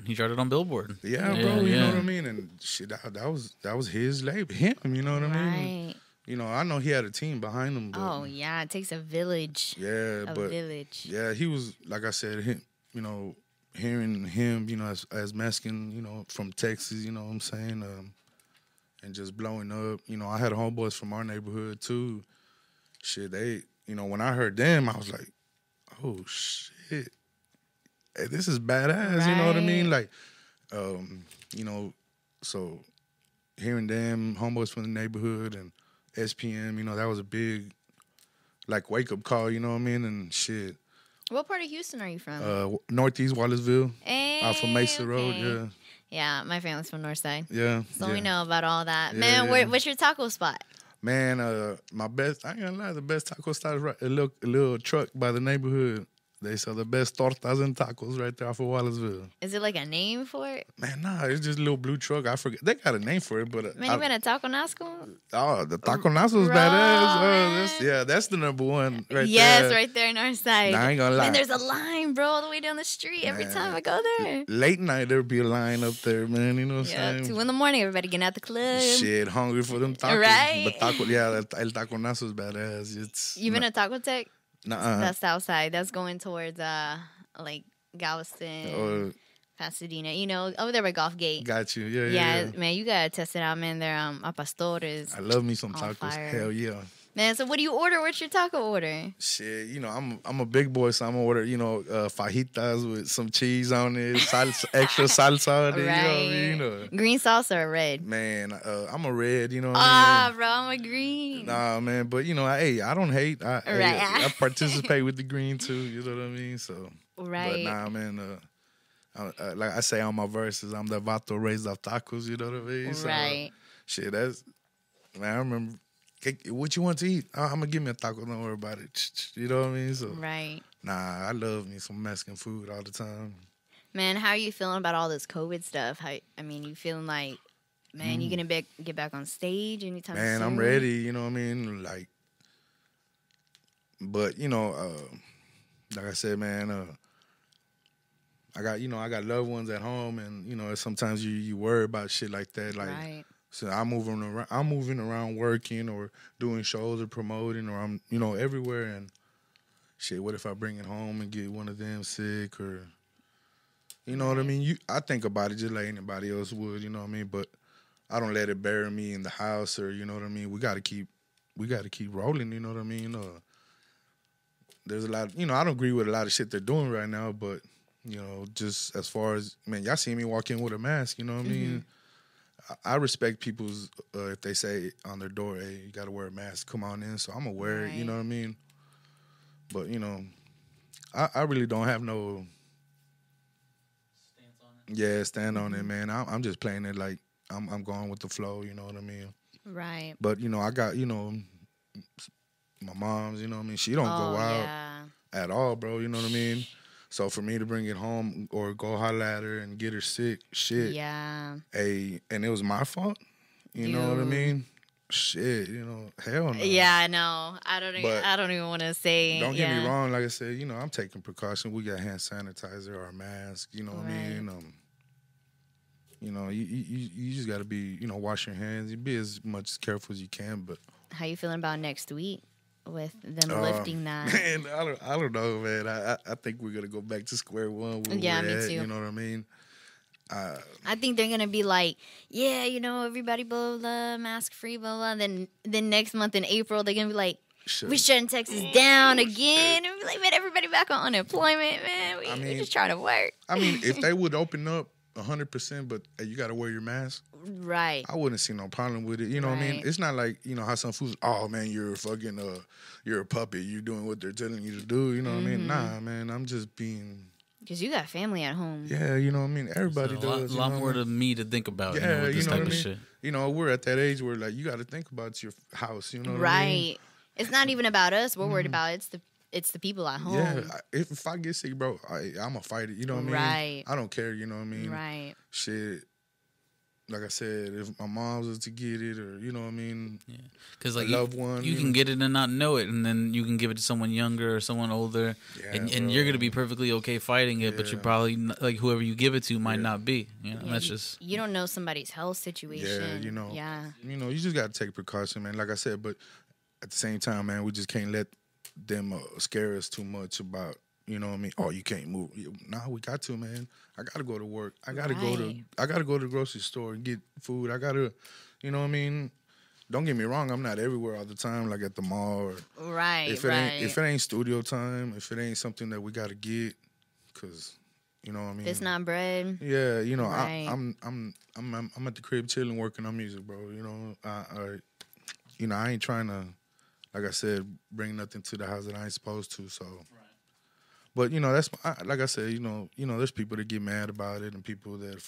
He charted on Billboard. yeah, Yeah, bro. You know yeah. what I mean. And shit, that was his label, him. You know what I mean. Right. You know, I know he had a team behind him. But Oh, yeah. It takes a village. yeah, A but village. yeah, he was like I said, him, you know, hearing him, you know, as Mexican, you know, from Texas, you know what I'm saying, and just blowing up. You know, I had homeboys from our neighborhood too. Shit, they, you know, when I heard them, I was like, oh shit, hey, this is badass. You know what I mean? Right. Like, you know, so hearing them homeboys from the neighborhood and SPM, you know, that was a big like wake up call. You know what I mean? And shit. What part of Houston are you from? Northeast Wallaceville, Hey, off of Mesa Road. okay. Yeah, Yeah, my family's from Northside. yeah. So yeah. we know about all that. Yeah, Man, yeah. what's your taco spot? Man, my best. I ain't gonna lie, the best taco spot is right, a little truck by the neighborhood. They sell the best tortas and tacos right there off of Wallaceville. Is it like a name for it? Man, nah, it's just a little blue truck. I forget. They got a name for it, but Man, you been at Taco Nasco? the taco naso's Bro, badass. That's the number one right Yes, there. right there in our side. Nah, I ain't gonna lie. Man, there's a line, bro, all the way down the street every Man. time I go there. Late night there'd be a line up there, man. You know what Yeah, I'm saying? 2 in the morning, everybody getting out the club. Shit, hungry for them tacos. Right. But el taco naso's badass. It's You been at Taco Tech? Nuh-uh. That's the outside. That's going towards like Galveston, Oh, Pasadena. You know, over there by Golf Gate. got you. Yeah, Yeah, man, you gotta test it out, man. They're a pastores. I love me some On tacos. fire. Hell yeah. Man, so what do you order? What's your taco order? Shit, you know, I'm a big boy, so I'm gonna order, you know, fajitas with some cheese on it, salsa, extra salsa on it, you know what I mean? You know. Green sauce or red? Man, I'm a red, you know what I Ah, mean? bro, I'm a green. Nah, man, but you know, I don't hate. Right. I participate with the green too. You know what I mean? So, Right. But nah, man. Like I say on my verses, I'm the vato raised off tacos. You know what I mean? So, Right. shit, that's man. I remember. What you want to eat? I'm gonna give me a taco. Don't worry about it. You know what I mean? So, Right. nah, I love me some Mexican food all the time. Man, how are you feeling about all this COVID stuff? You feeling like, man, you gonna get back on stage anytime soon? Man, I'm ready. You know what I mean? Like, but you know, like I said, man, I got loved ones at home, and you know, sometimes you worry about shit like that. Like, Right. so I'm moving around working or doing shows or promoting, or I'm, you know, everywhere, and shit. What if I bring it home and get one of them sick, or you know what I mean? I think about it just like anybody else would. You know what I mean? But I don't let it bury me in the house, or you know what I mean. We got to keep rolling. You know what I mean? There's a lot. You know, I don't agree with a lot of shit they're doing right now, but you know, just as far as man, y'all see me walk in with a mask. You know what I mean? I respect people's if they say on their door, "Hey, you got to wear a mask. Come on in." So I'm gonna wear it. You Right. know what I mean? But you know, I really don't have no stand on it, man. I'm just playing it like I'm going with the flow. You know what I mean? Right. But you know, I got my mom's. You know what I mean? She don't go out Yeah. at all, bro. You know what I mean? So for me to bring it home or go holler at her and get her sick, shit. Yeah. And it was my fault. You know what I Dude. mean? Shit, you know, hell no. Yeah, I know. I But don't even want to say. Don't get me yeah. wrong. Like I said, you know, I'm taking precaution. We got hand sanitizer or a mask. You know what I mean? You know, you just got to be, you know, wash your hands. You be as much careful as you can. But How you feeling about next week with them lifting that? man, I don't know, man. I think we're gonna go back to square one. Where Yeah, we're me at, too. You know what I mean? I think they're gonna be like, yeah, you know, everybody blah blah, mask free, blah blah. Then next month in April, they're gonna be like, we shutting Texas down again, and be like, man, everybody back on unemployment, man. We just trying to work. I mean, if they would open up 100%, but you got to wear your mask, Right. I wouldn't see no problem with it. You know what I mean? Right. It's not like, you know, how some fools, oh, man, you're a puppet. You're doing what they're telling you to do. You know what I mean? Nah, man, I'm just being Because you got family at home. Yeah, you know what I mean? Everybody does. A lot more to me to think about, Yeah, with this type what of I mean? shit. You know, we're at that age where, like, you got to think about your house, you know what right. I mean? It's not even about us. We're worried about it's the people at home. Yeah, if I get sick, bro, I'm a fighter. You know what I mean? Right. I don't care. You know what I mean? Right. Shit. Like I said, if my mom was to get it, or you know what I mean, Yeah, because a loved one, you can get it and not know it, and then you can give it to someone younger or someone older, and you're gonna be perfectly okay fighting it, but you probably like whoever you give it to might not be. You know, that's just you don't know somebody's health situation. Yeah, you know. Yeah. You know, you just gotta take precaution, man. Like I said, but at the same time, man, we just can't let them scare us too much about. You know what I mean? Oh, you can't move. Nah, we got to, man. I gotta go to work. I gotta go to the grocery store and get food. I gotta, you know what I mean? Don't get me wrong. I'm not everywhere all the time, like at the mall. Right. If it ain't studio time, if it ain't something that we gotta get, cause you know what I mean. It's not bread. Yeah, you know, right. I'm at the crib chilling, working on music, bro. You know, I ain't trying to, like I said, bring nothing to the house that I ain't supposed to. So. Right. But, you know, that's like I said, you know, there's people that get mad about it and people that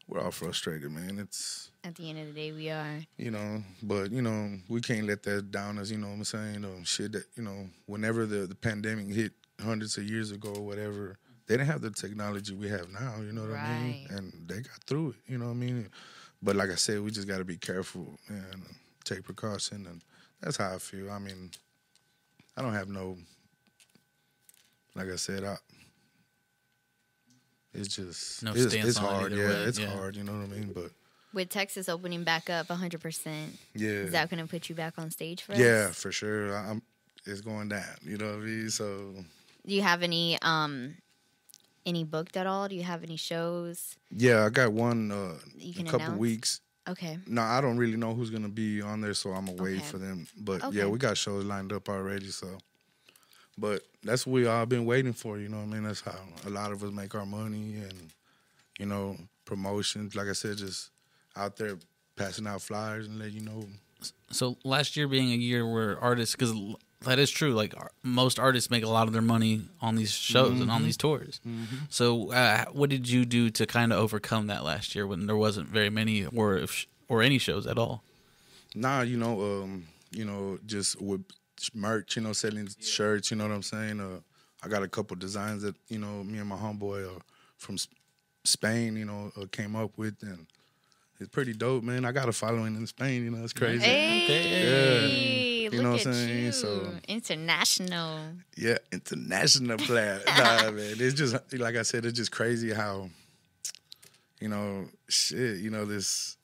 we're all frustrated, man. It's at the end of the day, we are. You know, but, you know, we can't let that down us, you know what I'm saying? Shit that, you know, whenever the pandemic hit hundreds of years ago or whatever, they didn't have the technology we have now, you know what I mean? And they got through it, you know what I mean? But like I said, we just got to be careful and take precaution, and that's how I feel. I mean, I don't have no... Like I said, it's just it's hard. Yeah, it's hard. You know what I mean? But with Texas opening back up 100%, is that going to put you back on stage for us? Yeah, for sure. It's going down. You know what I mean? So, do you have any booked at all? Do you have any shows? Yeah, I got one in a couple weeks. Okay. No, I don't really know who's gonna be on there, so I'm gonna wait for them. But yeah, we got shows lined up already. So. But that's what we all been waiting for, you know what I mean? That's how a lot of us make our money and, you know, promotions. Like I said, just out there passing out flyers and let you know. So last year being a year where artists, because that is true, like most artists make a lot of their money on these shows and on these tours. Mm-hmm. So what did you do to kind of overcome that last year when there wasn't very many or any shows at all? Nah, you know, just with merch, you know, selling shirts, you know what I'm saying? I got a couple designs that, you know, me and my homeboy from Spain, you know, came up with, and it's pretty dope, man. I got a following in Spain, you know, it's crazy. Hey, yeah. You know what I'm saying? You. So international. Yeah, international player. Nah, man, it's just, like I said, it's just crazy how, you know, shit, you know, this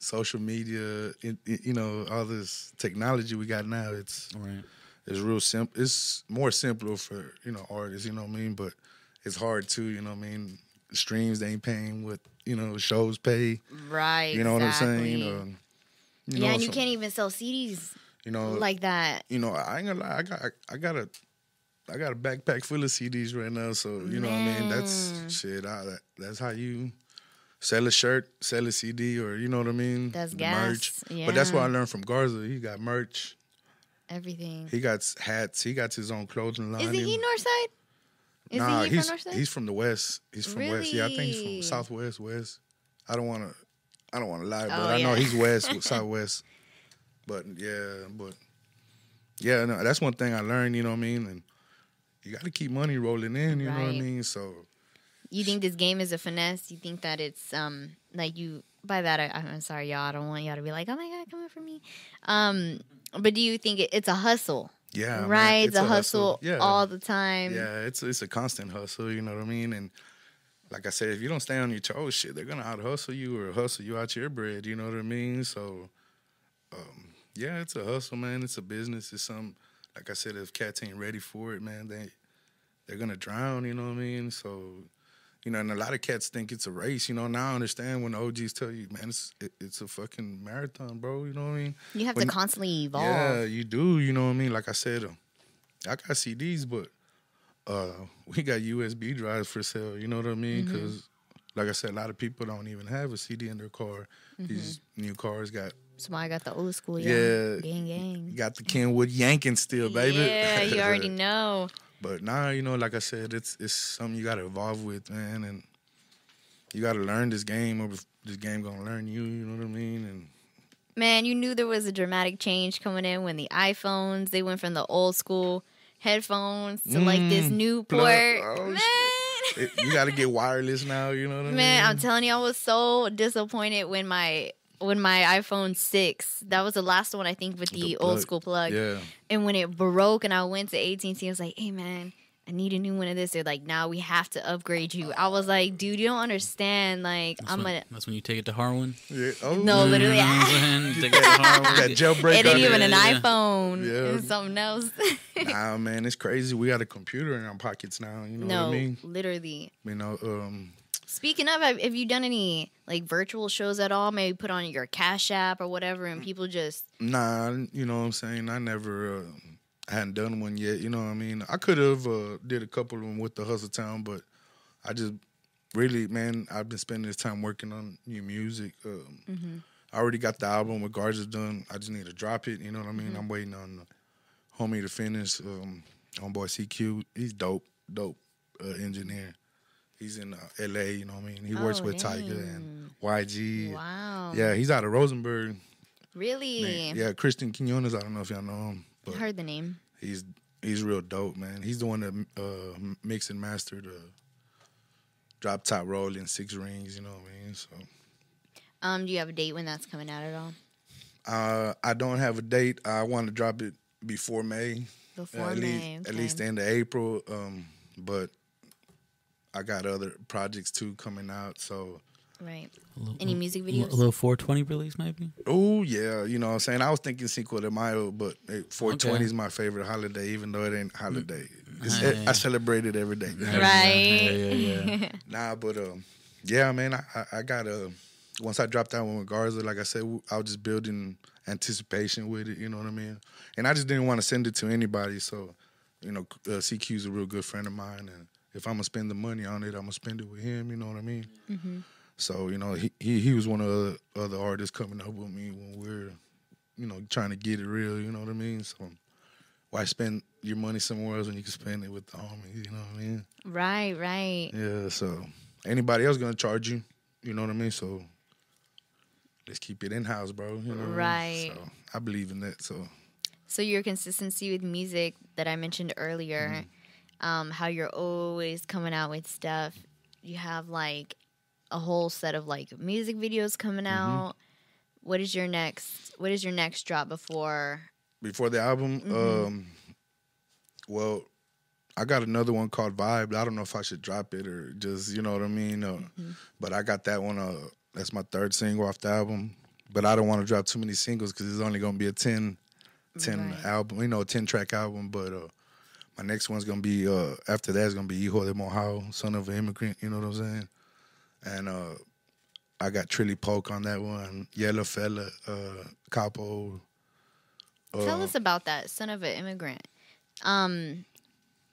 social media, you know, all this technology we got now, it's real simple. It's more simpler for, you know, artists, you know what I mean? But it's hard too, you know what I mean? Streams, they ain't paying what, you know, shows pay. Right, you know exactly. What I'm saying? You know, and you can't even sell CDs, you know, like that. You know, I ain't gonna lie, I got a backpack full of CDs right now, so, you know what I mean? That's shit, that's how you... Sell a shirt, sell a CD, or you know what I mean? That's gas. Merch. Yeah. But that's what I learned from Garza. He got merch. Everything. He got hats. He got his own clothing line. Isn't he Northside? He's from Northside? He's from the West. He's from West. Yeah, I think he's from Southwest, West. I don't wanna lie, but I know he's West, Southwest. But yeah, no, that's one thing I learned, you know what I mean? And you gotta keep money rolling in, you know what I mean? So you think this game is a finesse? You think that it's like you by that I'm sorry, y'all. I don't want y'all to be like, oh my God, come on for me. But do you think it's a hustle? Yeah, right. Man, it's a hustle all the time. Yeah, it's a constant hustle. You know what I mean? And like I said, if you don't stay on your toes, shit, they're gonna out hustle you or hustle you out your bread. You know what I mean? So, yeah, it's a hustle, man. It's a business. It's something. Like I said, if cats ain't ready for it, man, they're gonna drown. You know what I mean? So. You know, and a lot of cats think it's a race. You know, now I understand when the OGs tell you, man, it's a fucking marathon, bro. You know what I mean? You have to constantly evolve. Yeah, you do. You know what I mean? Like I said, I got CDs, but we got USB drives for sale. You know what I mean? Because, like I said, a lot of people don't even have a CD in their car. These new cars got... So I got the old school, yeah. Gang. Got the Kenwood yanking still, baby. Yeah, you already know. But now, you know, like I said, it's something you got to evolve with, man, and you got to learn this game, or this game gonna learn you. You know what I mean? And Man, you knew there was a dramatic change coming in when the iPhones, they went from the old school headphones to like this new port. Oh, Man. you got to get wireless now. You know what I mean? Man, I'm telling you, I was so disappointed when my iPhone 6, that was the last one I think with the old school plug. Yeah. And when it broke and I went to AT&T, I was like, hey man, I need a new one of this. They're like, now we have to upgrade you. I was like, dude, you don't understand. Like, that's when you take it to Harwin. Yeah. Oh. No, literally. Take it to Harwin. That jailbreak. It ain't even it, an yeah. iPhone. Yeah. It's something else. Nah, man, it's crazy. We got a computer in our pockets now. You know what I mean? Literally. You know, Speaking of, have you done any like virtual shows at all? Maybe put on your Cash App or whatever, and people just nah, you know what I'm saying? I never hadn't done one yet. You know what I mean? I could have did a couple of them with the Hustle Town, but I just really, man, I've been spending this time working on new music. I already got the album with Garza done. I just need to drop it. You know what I mean? I'm waiting on the homie to finish. Homeboy CQ, he's dope engineer. He's in L.A., you know what I mean? He works with Tiger and YG. Wow. Yeah, he's out of Rosenberg. Really? Man, yeah, Christian Quinones, I don't know if y'all know him. I But heard the name. he's real dope, man. He's the one that mixed and mastered Drop Top Roll in 6 Rings, you know what I mean? So, do you have a date when that's coming out at all? I don't have a date. I want to drop it before May. Before at May, At least the end of April. But I got other projects too coming out, so. Right. Any music videos? A little 420 release, maybe? Oh, yeah. You know what I'm saying? I was thinking Cinco de Mayo, but 420 is my favorite holiday, even though it ain't holiday. I celebrate it every day. Right. Yeah. Nah, but, yeah, man, I got once I dropped that one with Garza, like I said, I was just building anticipation with it, you know what I mean? And I just didn't want to send it to anybody, so, you know, CQ's a real good friend of mine, and if I'm going to spend the money on it, I'm going to spend it with him, you know what I mean? Mm-hmm. So, you know, he was one of the other artists coming up with me when we're, you know, trying to get it real, you know what I mean? So why spend your money somewhere else when you can spend it with the homies, you know what I mean? Right. Yeah, so anybody else going to charge you, you know what I mean? So let's keep it in-house, bro. You know what I mean? So I believe in that, So your consistency with music that I mentioned earlier, how you're always coming out with stuff. You have like a whole set of like music videos coming out. What is your next drop before the album? Well, I got another one called Vibe. I don't know if I should drop it or just, you know what I mean? But I got that one. That's my 3rd single off the album. But I don't want to drop too many singles because it's only going to be a 10 album, you know, a 10-track album. But my next one's going to be, after that, it's going to be Hijo de Mojao, Son of an Immigrant, you know what I'm saying? And I got Trilly Polk on that one, Yellow Fella, Capo. Tell us about that, Son of an Immigrant.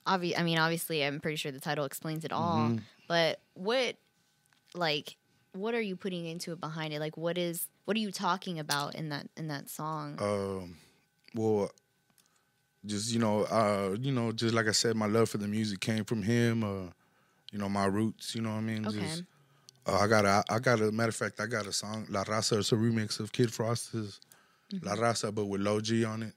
Obviously, I'm pretty sure the title explains it all. But what are you putting into it behind it? Like, what are you talking about in that song? Well, just just like I said, my love for the music came from him. You know, my roots. You know what I mean? Okay. Just, I got a matter of fact, I got a song, La Raza. It's a remix of Kid Frost's La Raza, but with Lil G on it.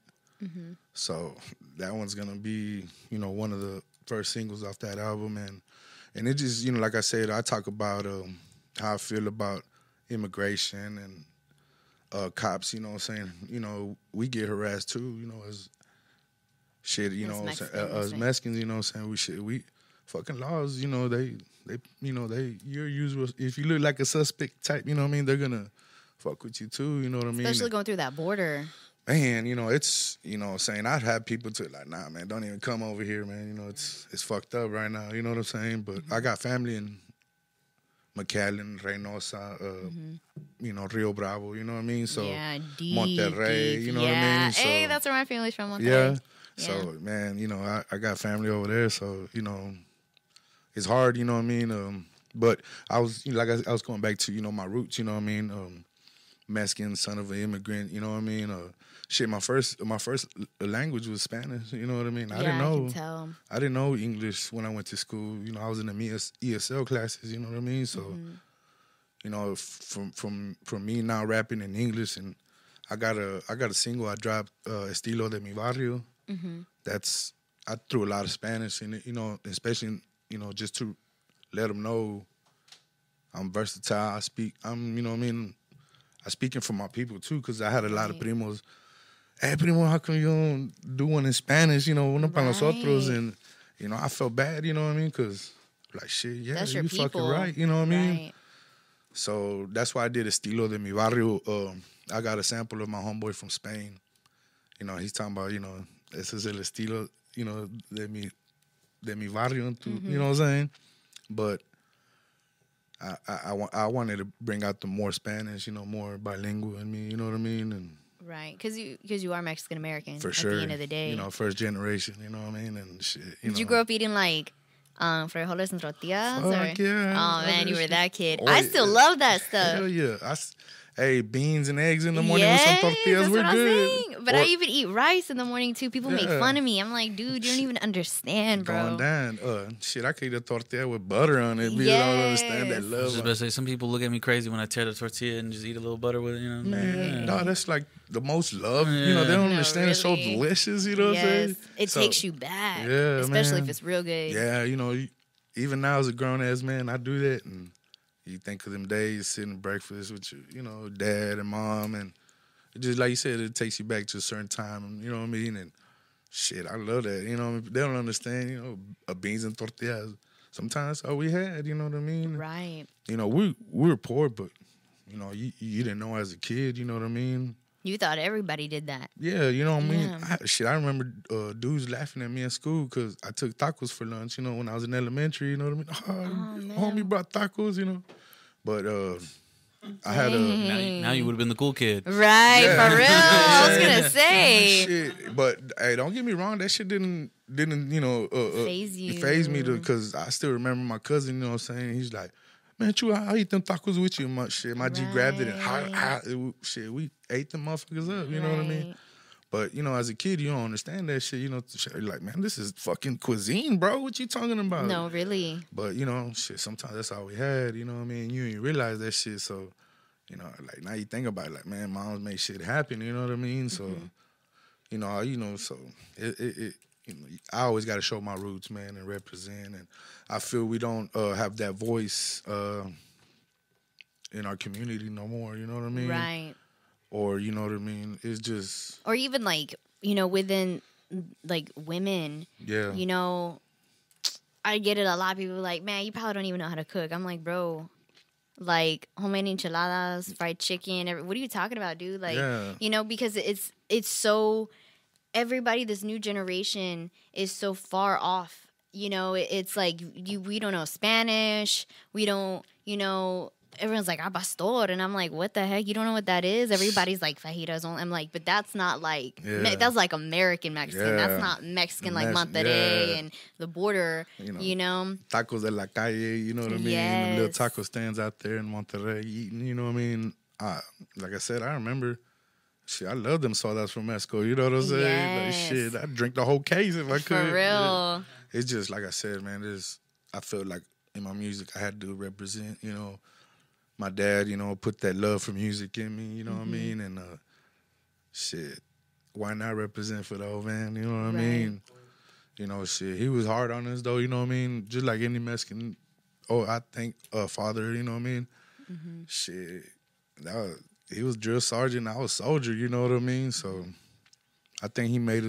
So that one's gonna be, you know, one of the first singles off that album, and it just, you know, like I said, I talk about how I feel about immigration and cops. You know what I'm saying? You know, we get harassed too. You know, as shit. You know, as Mexicans. You know what I'm saying? We fucking laws. You know, they you're usual. If you look like a suspect type, you know what I mean, they're gonna fuck with you too. You know what I mean? Especially going through that border. Man, you know, it's, you know what I'm saying, I'd have people to like, nah, man, don't even come over here, man. You know, it's fucked up right now. You know what I'm saying? But I got family in McAllen, Reynosa, you know, Rio Bravo, you know what I mean? So Monterrey, you know what I mean? So, hey, that's where my family's from, Monterrey. Yeah. So, man, you know, I got family over there, so, you know, it's hard, you know what I mean? But I was, you know, like I was going back to, you know, my roots, you know what I mean? Mexican, son of an immigrant. You know what I mean? Shit, my first language was Spanish. You know what I mean? I can tell. I didn't know English when I went to school. You know, I was in the ESL classes. You know what I mean? So, you know, from me now rapping in English, and I got a single I dropped, Estilo de mi Barrio. I threw a lot of Spanish in it. You know, especially just to let them know I'm versatile. You know what I mean? I speaking for my people too, because I had a lot of primos. Hey, primo, how come you don't do one in Spanish? You know, uno para nosotros. And, you know, I felt bad, you know what I mean? Because, like, shit, yeah, that's you people. fucking right, you know what I mean? Right. So that's why I did Estilo de mi Barrio. I got a sample of my homeboy from Spain. You know, he's talking about, you know, ese es el estilo, you know, de mi barrio, you know what I'm saying? But I wanted to bring out the more Spanish, you know, more bilingual in me, you know what I mean? And right, because you are Mexican American. For at sure. the end of the day, you know, first generation, you know what I mean? And shit. Did you grow up eating like frijoles and tortillas? Fuck yeah. Oh man, you were that kid. Oh, I still love that stuff. Hell yeah. Hey, beans and eggs in the morning with some tortillas, that's we're what good. I'm saying. But I even eat rice in the morning too. People make fun of me. I'm like, dude, you don't even understand, bro. Going down. Shit, I could eat a tortilla with butter on it. People don't understand that love. I was just about to say, some people look at me crazy when I tear the tortilla and just eat a little butter with it, you know? Man, no, that's like the most love. You know, they don't understand. Really. It's so delicious, you know what I'm saying? It takes you back. Yeah, especially if it's real good. Yeah, you know, even now as a grown-ass man, I do that, and you think of them days sitting at breakfast with your, you know, dad and mom, and it just like you said, it takes you back to a certain time, you know what I mean? And shit, I love that. You know, they don't understand, you know, beans and tortillas. Sometimes all we had, you know what I mean? Right. You know, we were poor, but, you know, you didn't know as a kid, you know what I mean? You thought everybody did that. Yeah, you know what I mean? Yeah. I remember dudes laughing at me in school because I took tacos for lunch, you know, when I was in elementary, you know what I mean? Homie brought tacos, you know? But I had now you would have been the cool kid. Right, for real. I was going to say. Shit, but hey, don't get me wrong, that shit didn't you know, phase me because I still remember my cousin, you know what I'm saying? He's like, man, I eat them tacos with you. My G grabbed it and shit, we ate them motherfuckers up, you know what I mean? But, you know, as a kid, you don't understand that shit. You know, you're like, man, this is fucking cuisine, bro. What you talking about? No, really. But, you know, shit, sometimes that's all we had, you know what I mean? You didn't realize that shit. So, you know, like, now you think about it, like, man, moms make shit happen, you know what I mean? So, you know, so it you know, I always got to show my roots, man, and represent. And I feel we don't have that voice in our community no more, you know what I mean? Right. Or, you know what I mean? It's just... Or even, like, you know, within, like, women. Yeah. You know, I get it. A lot of people are like, man, you probably don't even know how to cook. I'm like, bro, like, homemade enchiladas, fried chicken. What are you talking about, dude? Like, you know, because it's so... Everybody, this new generation is so far off. You know, it's like, we don't know Spanish. We don't, you know... Everyone's like, pastor. And I'm like, what the heck? You don't know what that is? Everybody's like, fajitas. I'm like, but that's not like, that's like American Mexican. Yeah. That's not Mexican like Monterrey and the border, you know? Tacos de la calle, you know what I mean? Yes. The little taco stands out there in Monterrey eating, you know what I mean? Like I said, I remember, shit, I love them sodas from Mexico, you know what I'm saying? Yes. Like, shit, I'd drink the whole case if I could. For real. Yeah. It's just, like I said, man, I felt like in my music I had to represent, you know, my dad, you know, put that love for music in me, you know what I mean? And shit, why not represent for the old man, you know what I mean? You know, shit, he was hard on us though, you know what I mean? Just like any Mexican, I think, father, you know what I mean? Shit, he was drill sergeant, I was soldier, you know what I mean? So I think he made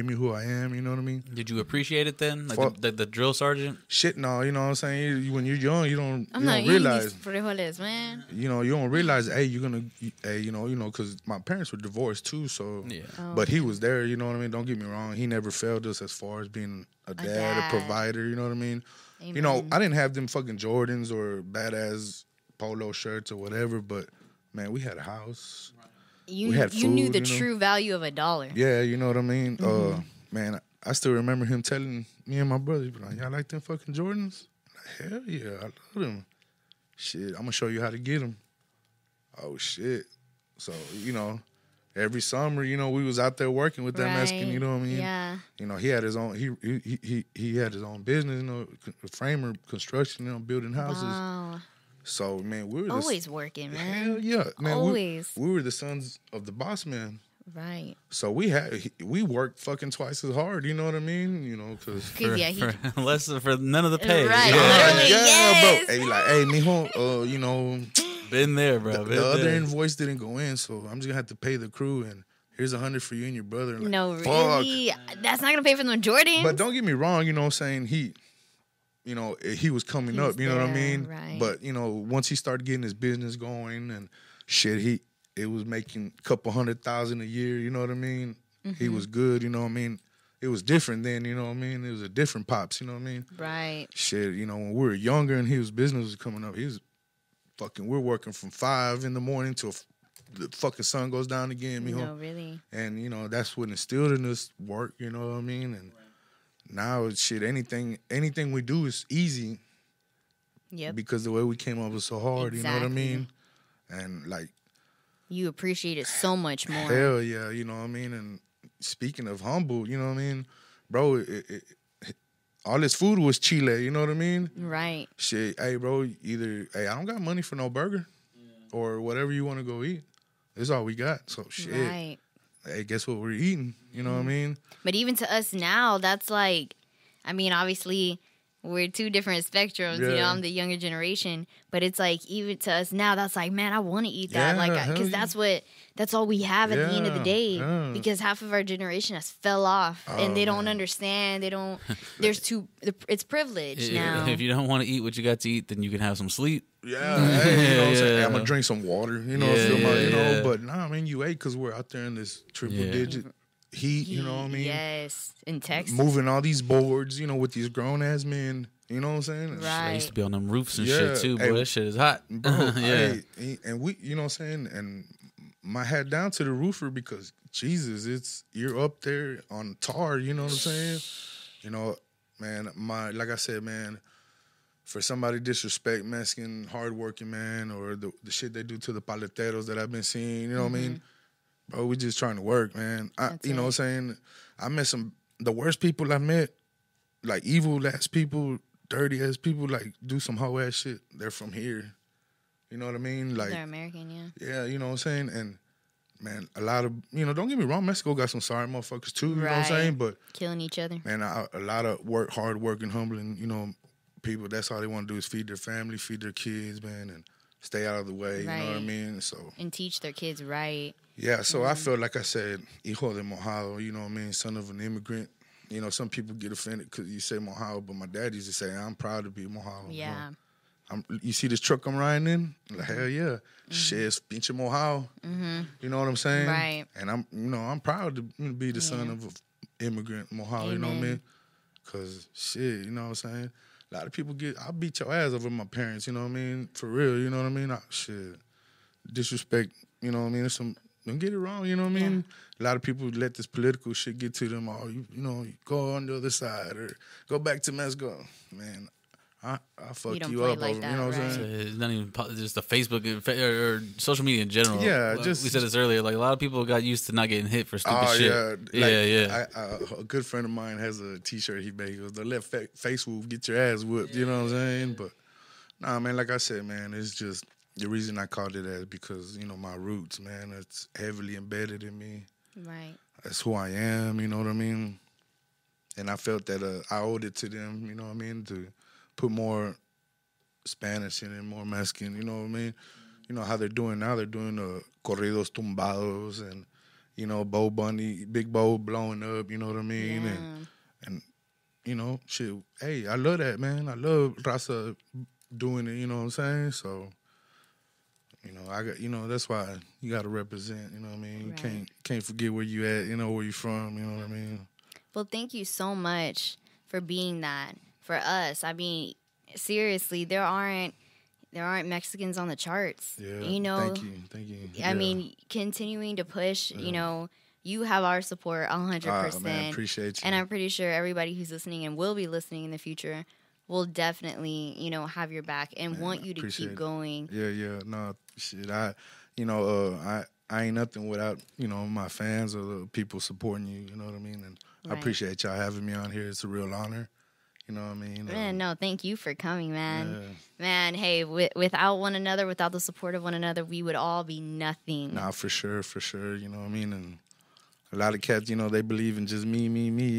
me who I am, you know what I mean? Did you appreciate it then? Like the drill sergeant? Shit, no, you know what I'm saying? When you're young, you don't realize. Frijoles, man. You know, you don't realize, hey, you're going to, you know, because my parents were divorced too, so. Yeah. But he was there, you know what I mean? Don't get me wrong. He never failed us as far as being a dad, a provider, you know what I mean? Amen. You know, I didn't have them fucking Jordans or badass polo shirts or whatever, but, man, we had a house. You knew the true value of $1. Yeah, you know what I mean? Man, I still remember him telling me and my brother, like, y'all like them fucking Jordans? Like, hell yeah, I love them. Shit, I'm going to show you how to get them. Oh shit. So, you know, every summer, you know, we was out there working with that Mexican, you know what I mean? Yeah. You know, he had his own he had his own business, you know, framer, construction, you know, building houses. Wow. So, man, we were always working, man. Hell yeah. Man, always. We were the sons of the boss man. Right. So we worked fucking twice as hard, you know what I mean? You know, because for none of the pay. Right. Yeah, Yes. bro. Hey, like, hey, mijo, you know, been there, bro. The other invoice didn't go in, so I'm just gonna have to pay the crew, and here's $100 for you and your brother. Like, no, really, that's not gonna pay for the Jordans. But don't get me wrong, you know what I'm saying? You know, he was coming up, you know what I mean? Right. But, you know, once he started getting his business going and shit, it was making a couple $100,000 a year, you know what I mean? Mm-hmm. He was good, you know what I mean? It was different then, you know what I mean? It was a different pops, you know what I mean? Right. Shit, you know, when we were younger and his business was coming up, we're working from 5 in the morning till the fucking sun goes down again, mijo. No, really. And, you know, that's what instilled in us work, you know what I mean? And now it's shit, anything we do is easy. Yep. Because the way we came up was so hard, you know what I mean? And like, you appreciate it so much more. Hell yeah, you know what I mean? And speaking of humble, you know what I mean? Bro, all this food was Chile, you know what I mean? Right. Shit, hey, bro, either, hey, I don't got money for no burger or whatever you want to go eat. That's all we got. So, shit. Right. Hey, guess what we're eating? You know what I mean? But even to us now, that's like, I mean, obviously, we're two different spectrums. Yeah. You know, I'm the younger generation, but it's like even to us now, that's like, man, I want to eat that, because that's all we have at the end of the day. Yeah. Because half of our generation has fell off, and they don't understand. They don't. It's privilege now. If you don't want to eat what you got to eat, then you can have some sleep. Yeah, hey, you know what I'm saying? Hey, I'm gonna drink some water. You know, but nah, I mean, you ate because we're out there in this triple digit. Heat, you know what I mean? Yes, in Texas. Moving all these boards, you know, with these grown-ass men, you know what I'm saying? Right. I used to be on them roofs and shit, too, boy. That shit is hot. Bro, and we, you know what I'm saying? And my hat down to the roofer because, Jesus, you're up there on tar, you know what I'm saying? You know, man, like I said, man, for somebody disrespect Mexican, hardworking, man, or the shit they do to the paleteros that I've been seeing, you know what I mean? Bro, we just trying to work, man. You know what I'm saying? I met the worst people I met, like evil ass people, dirty ass people, like do some hoe ass shit. They're from here. You know what I mean? Like they're American, yeah. Yeah, you know what I'm saying? And man, a lot of, you know, don't get me wrong, Mexico got some sorry motherfuckers too, you know what I'm saying? But killing each other. Man, a lot of hard working, humbling, you know, people, that's all they want to do is feed their family, feed their kids, man, and stay out of the way, you know what I mean? So and teach their kids right. Yeah, so I felt like I said, hijo de mojado, you know what I mean, son of an immigrant. You know, some people get offended because you say mojado, but my dad used to say, I'm proud to be mojado. Yeah. You know? You see this truck I'm riding in? Like, hell yeah. Shit, it's pinche mojado. You know what I'm saying? Right. And I'm proud to be the son of an immigrant mojado, you know what I mean? Because, shit, you know what I'm saying? A lot of people I'll beat your ass over my parents, you know what I mean? For real, you know what I mean? Shit. Disrespect, you know what I mean? Don't get it wrong, you know what I mean? A lot of people let this political shit get to them. Oh, you know, you go on the other side or go back to Mexico. Man, I fuck you up like over, that, you know what I'm right? saying? It's not even just the Facebook or social media in general. Yeah, we said this earlier. Like a lot of people got used to not getting hit for stupid shit. Yeah. A good friend of mine has a T-shirt he made. He goes, "Don't let face whoop get your ass whipped." You know what I'm saying? But nah, man, like I said, man, it's just the reason I called it that because you know my roots, man. It's heavily embedded in me. Right. That's who I am. You know what I mean? And I felt that I owed it to them. You know what I mean? To put more Spanish in it, more Mexican, you know what I mean? You know how they're doing now. They're doing corridos tumbados and, you know, Bo Bunny, Big Bo blowing up, you know what I mean? Yeah. And you know, shit, hey, I love that, man. I love Raza doing it, you know what I'm saying? So, you know, that's why you got to represent, you know what I mean? Right. You can't forget where you at, you know, where you from, you know what I mean? Well, thank you so much for being that for us. I mean, seriously, there aren't Mexicans on the charts. Yeah. You know, thank you. I mean, continuing to push, you know, you have our support 100%. Man, appreciate you. And I'm pretty sure everybody who's listening and will be listening in the future will definitely, you know, have your back and want you to keep going. Yeah. No, shit. I ain't nothing without, my fans or the people supporting you, you know what I mean? And I Right. appreciate y'all having me on here. It's a real honor, you know what I mean? Man, no, thank you for coming, man. Yeah. Man, hey, without one another, without the support of one another, we would all be nothing. Nah, for sure, you know what I mean? And a lot of cats, they believe in just me,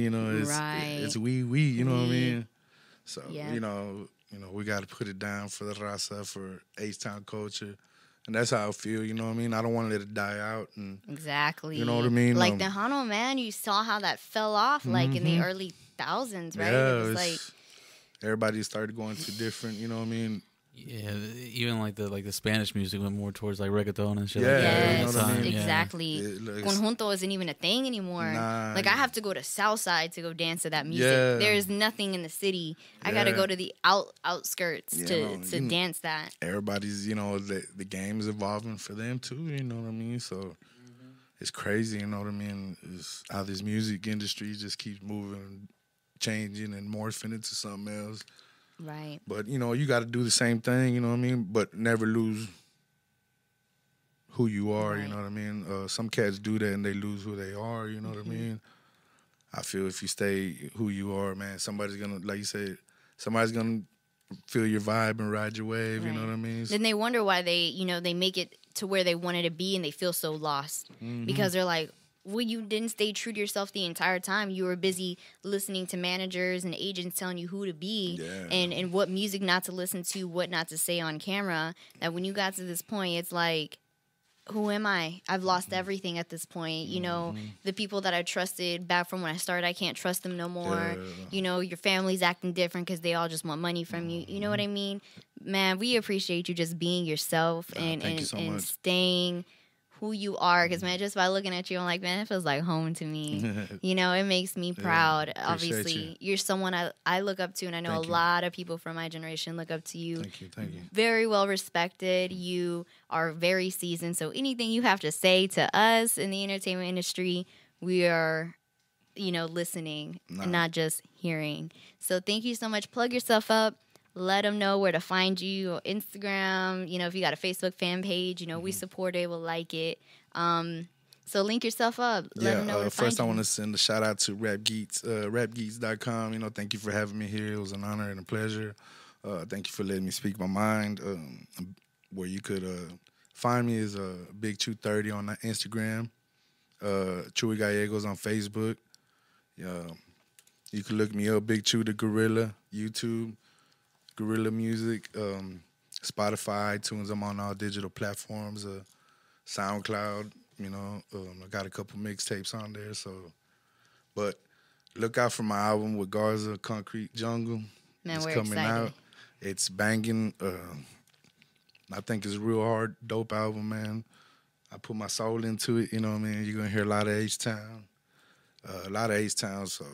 Right. it's we, you know what I mean? So, Yeah. we got to put it down for the Rasa, for H-Town culture. And that's how I feel, you know what I mean? I don't want to let it die out. And Exactly. you know what I mean? Like the Hano, man, you saw how that fell off, like in the early thousands, right? Yeah, It was like everybody started going to different, you know what I mean? Yeah, even like the Spanish music went more towards like reggaeton and shit. Yeah, like that you at know the what I time, mean? yeah. exactly. Conjunto isn't even a thing anymore. Nah. Like I have to go to Southside to go dance to that music. Yeah. There's nothing in the city. I got to Yeah. go to the outskirts to dance that. Everybody's, the game is evolving for them too, you know what I mean? So it's crazy, you know what I mean? It's how this music industry just keeps moving, changing, and morphing into something else. Right. But, you got to do the same thing, you know what I mean? But never lose who you are, you Right. know what I mean? Some cats do that and they lose who they are, you know what I mean? I feel if you stay who you are, man, somebody's going to, like you said, somebody's going to feel your vibe and ride your wave, you know Right. what I mean? Then they wonder why they make it to where they wanted to be and they feel so lost because they're like, well, you didn't stay true to yourself the entire time. You were busy listening to managers and agents telling you who to be and what music not to listen to, what not to say on camera. That when you got to this point, it's like, who am I? I've lost everything at this point. The people that I trusted back from when I started, I can't trust them no more. Your family's acting different because they all just want money from you. You know what I mean? Man, we appreciate you just being yourself and thank you so much. staying who you are. Because, man, just by looking at you, I'm like, man, it feels like home to me. It makes me proud. Obviously, you're someone I look up to, and I know Thank a you. lot of people from my generation look up to you. Thank you. Very well respected. You are very seasoned. So anything you have to say to us in the entertainment industry, we are, listening and not just hearing. So thank you so much. Plug yourself up. Let them know where to find you. Instagram, if you got a Facebook fan page, we support it, we'll like it. So link yourself up. Let them know where to find first I you. want to send a shout out to Rap Geekz, rapgeekz.com. Thank you for having me here. It was an honor and a pleasure. Thank you for letting me speak my mind. Where you could find me is BigChu 30 on Instagram, Chewy Gallegos on Facebook. You can look me up, BigChu Da Guerilla, YouTube, Guerrilla Music, Spotify, iTunes. I'm on all digital platforms, SoundCloud. I got a couple mixtapes on there. But look out for my album with Garza, Concrete Jungle. Man, it's we're coming excited. out. It's banging. I think it's a real hard, dope album, man. I put my soul into it. You know what I mean? You're gonna hear a lot of H-Town, so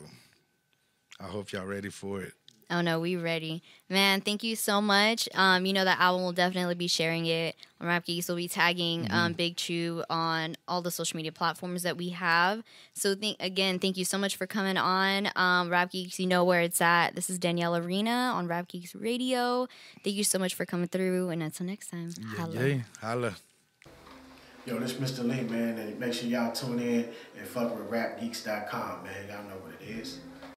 I hope y'all ready for it. Oh, no, we ready. Man, thank you so much. That album will definitely be sharing it on Rap Geeks. We'll be tagging BigChu on all the social media platforms that we have. So, thank you so much for coming on. Rap Geeks, you know where it's at. This is Daniela Rena on Rap Geeks Radio. Thank you so much for coming through. And until next time, holla. Holla. Yo, this Mr. Lee, man, and make sure y'all tune in and fuck with rapgeeks.com, man. Y'all know what it is.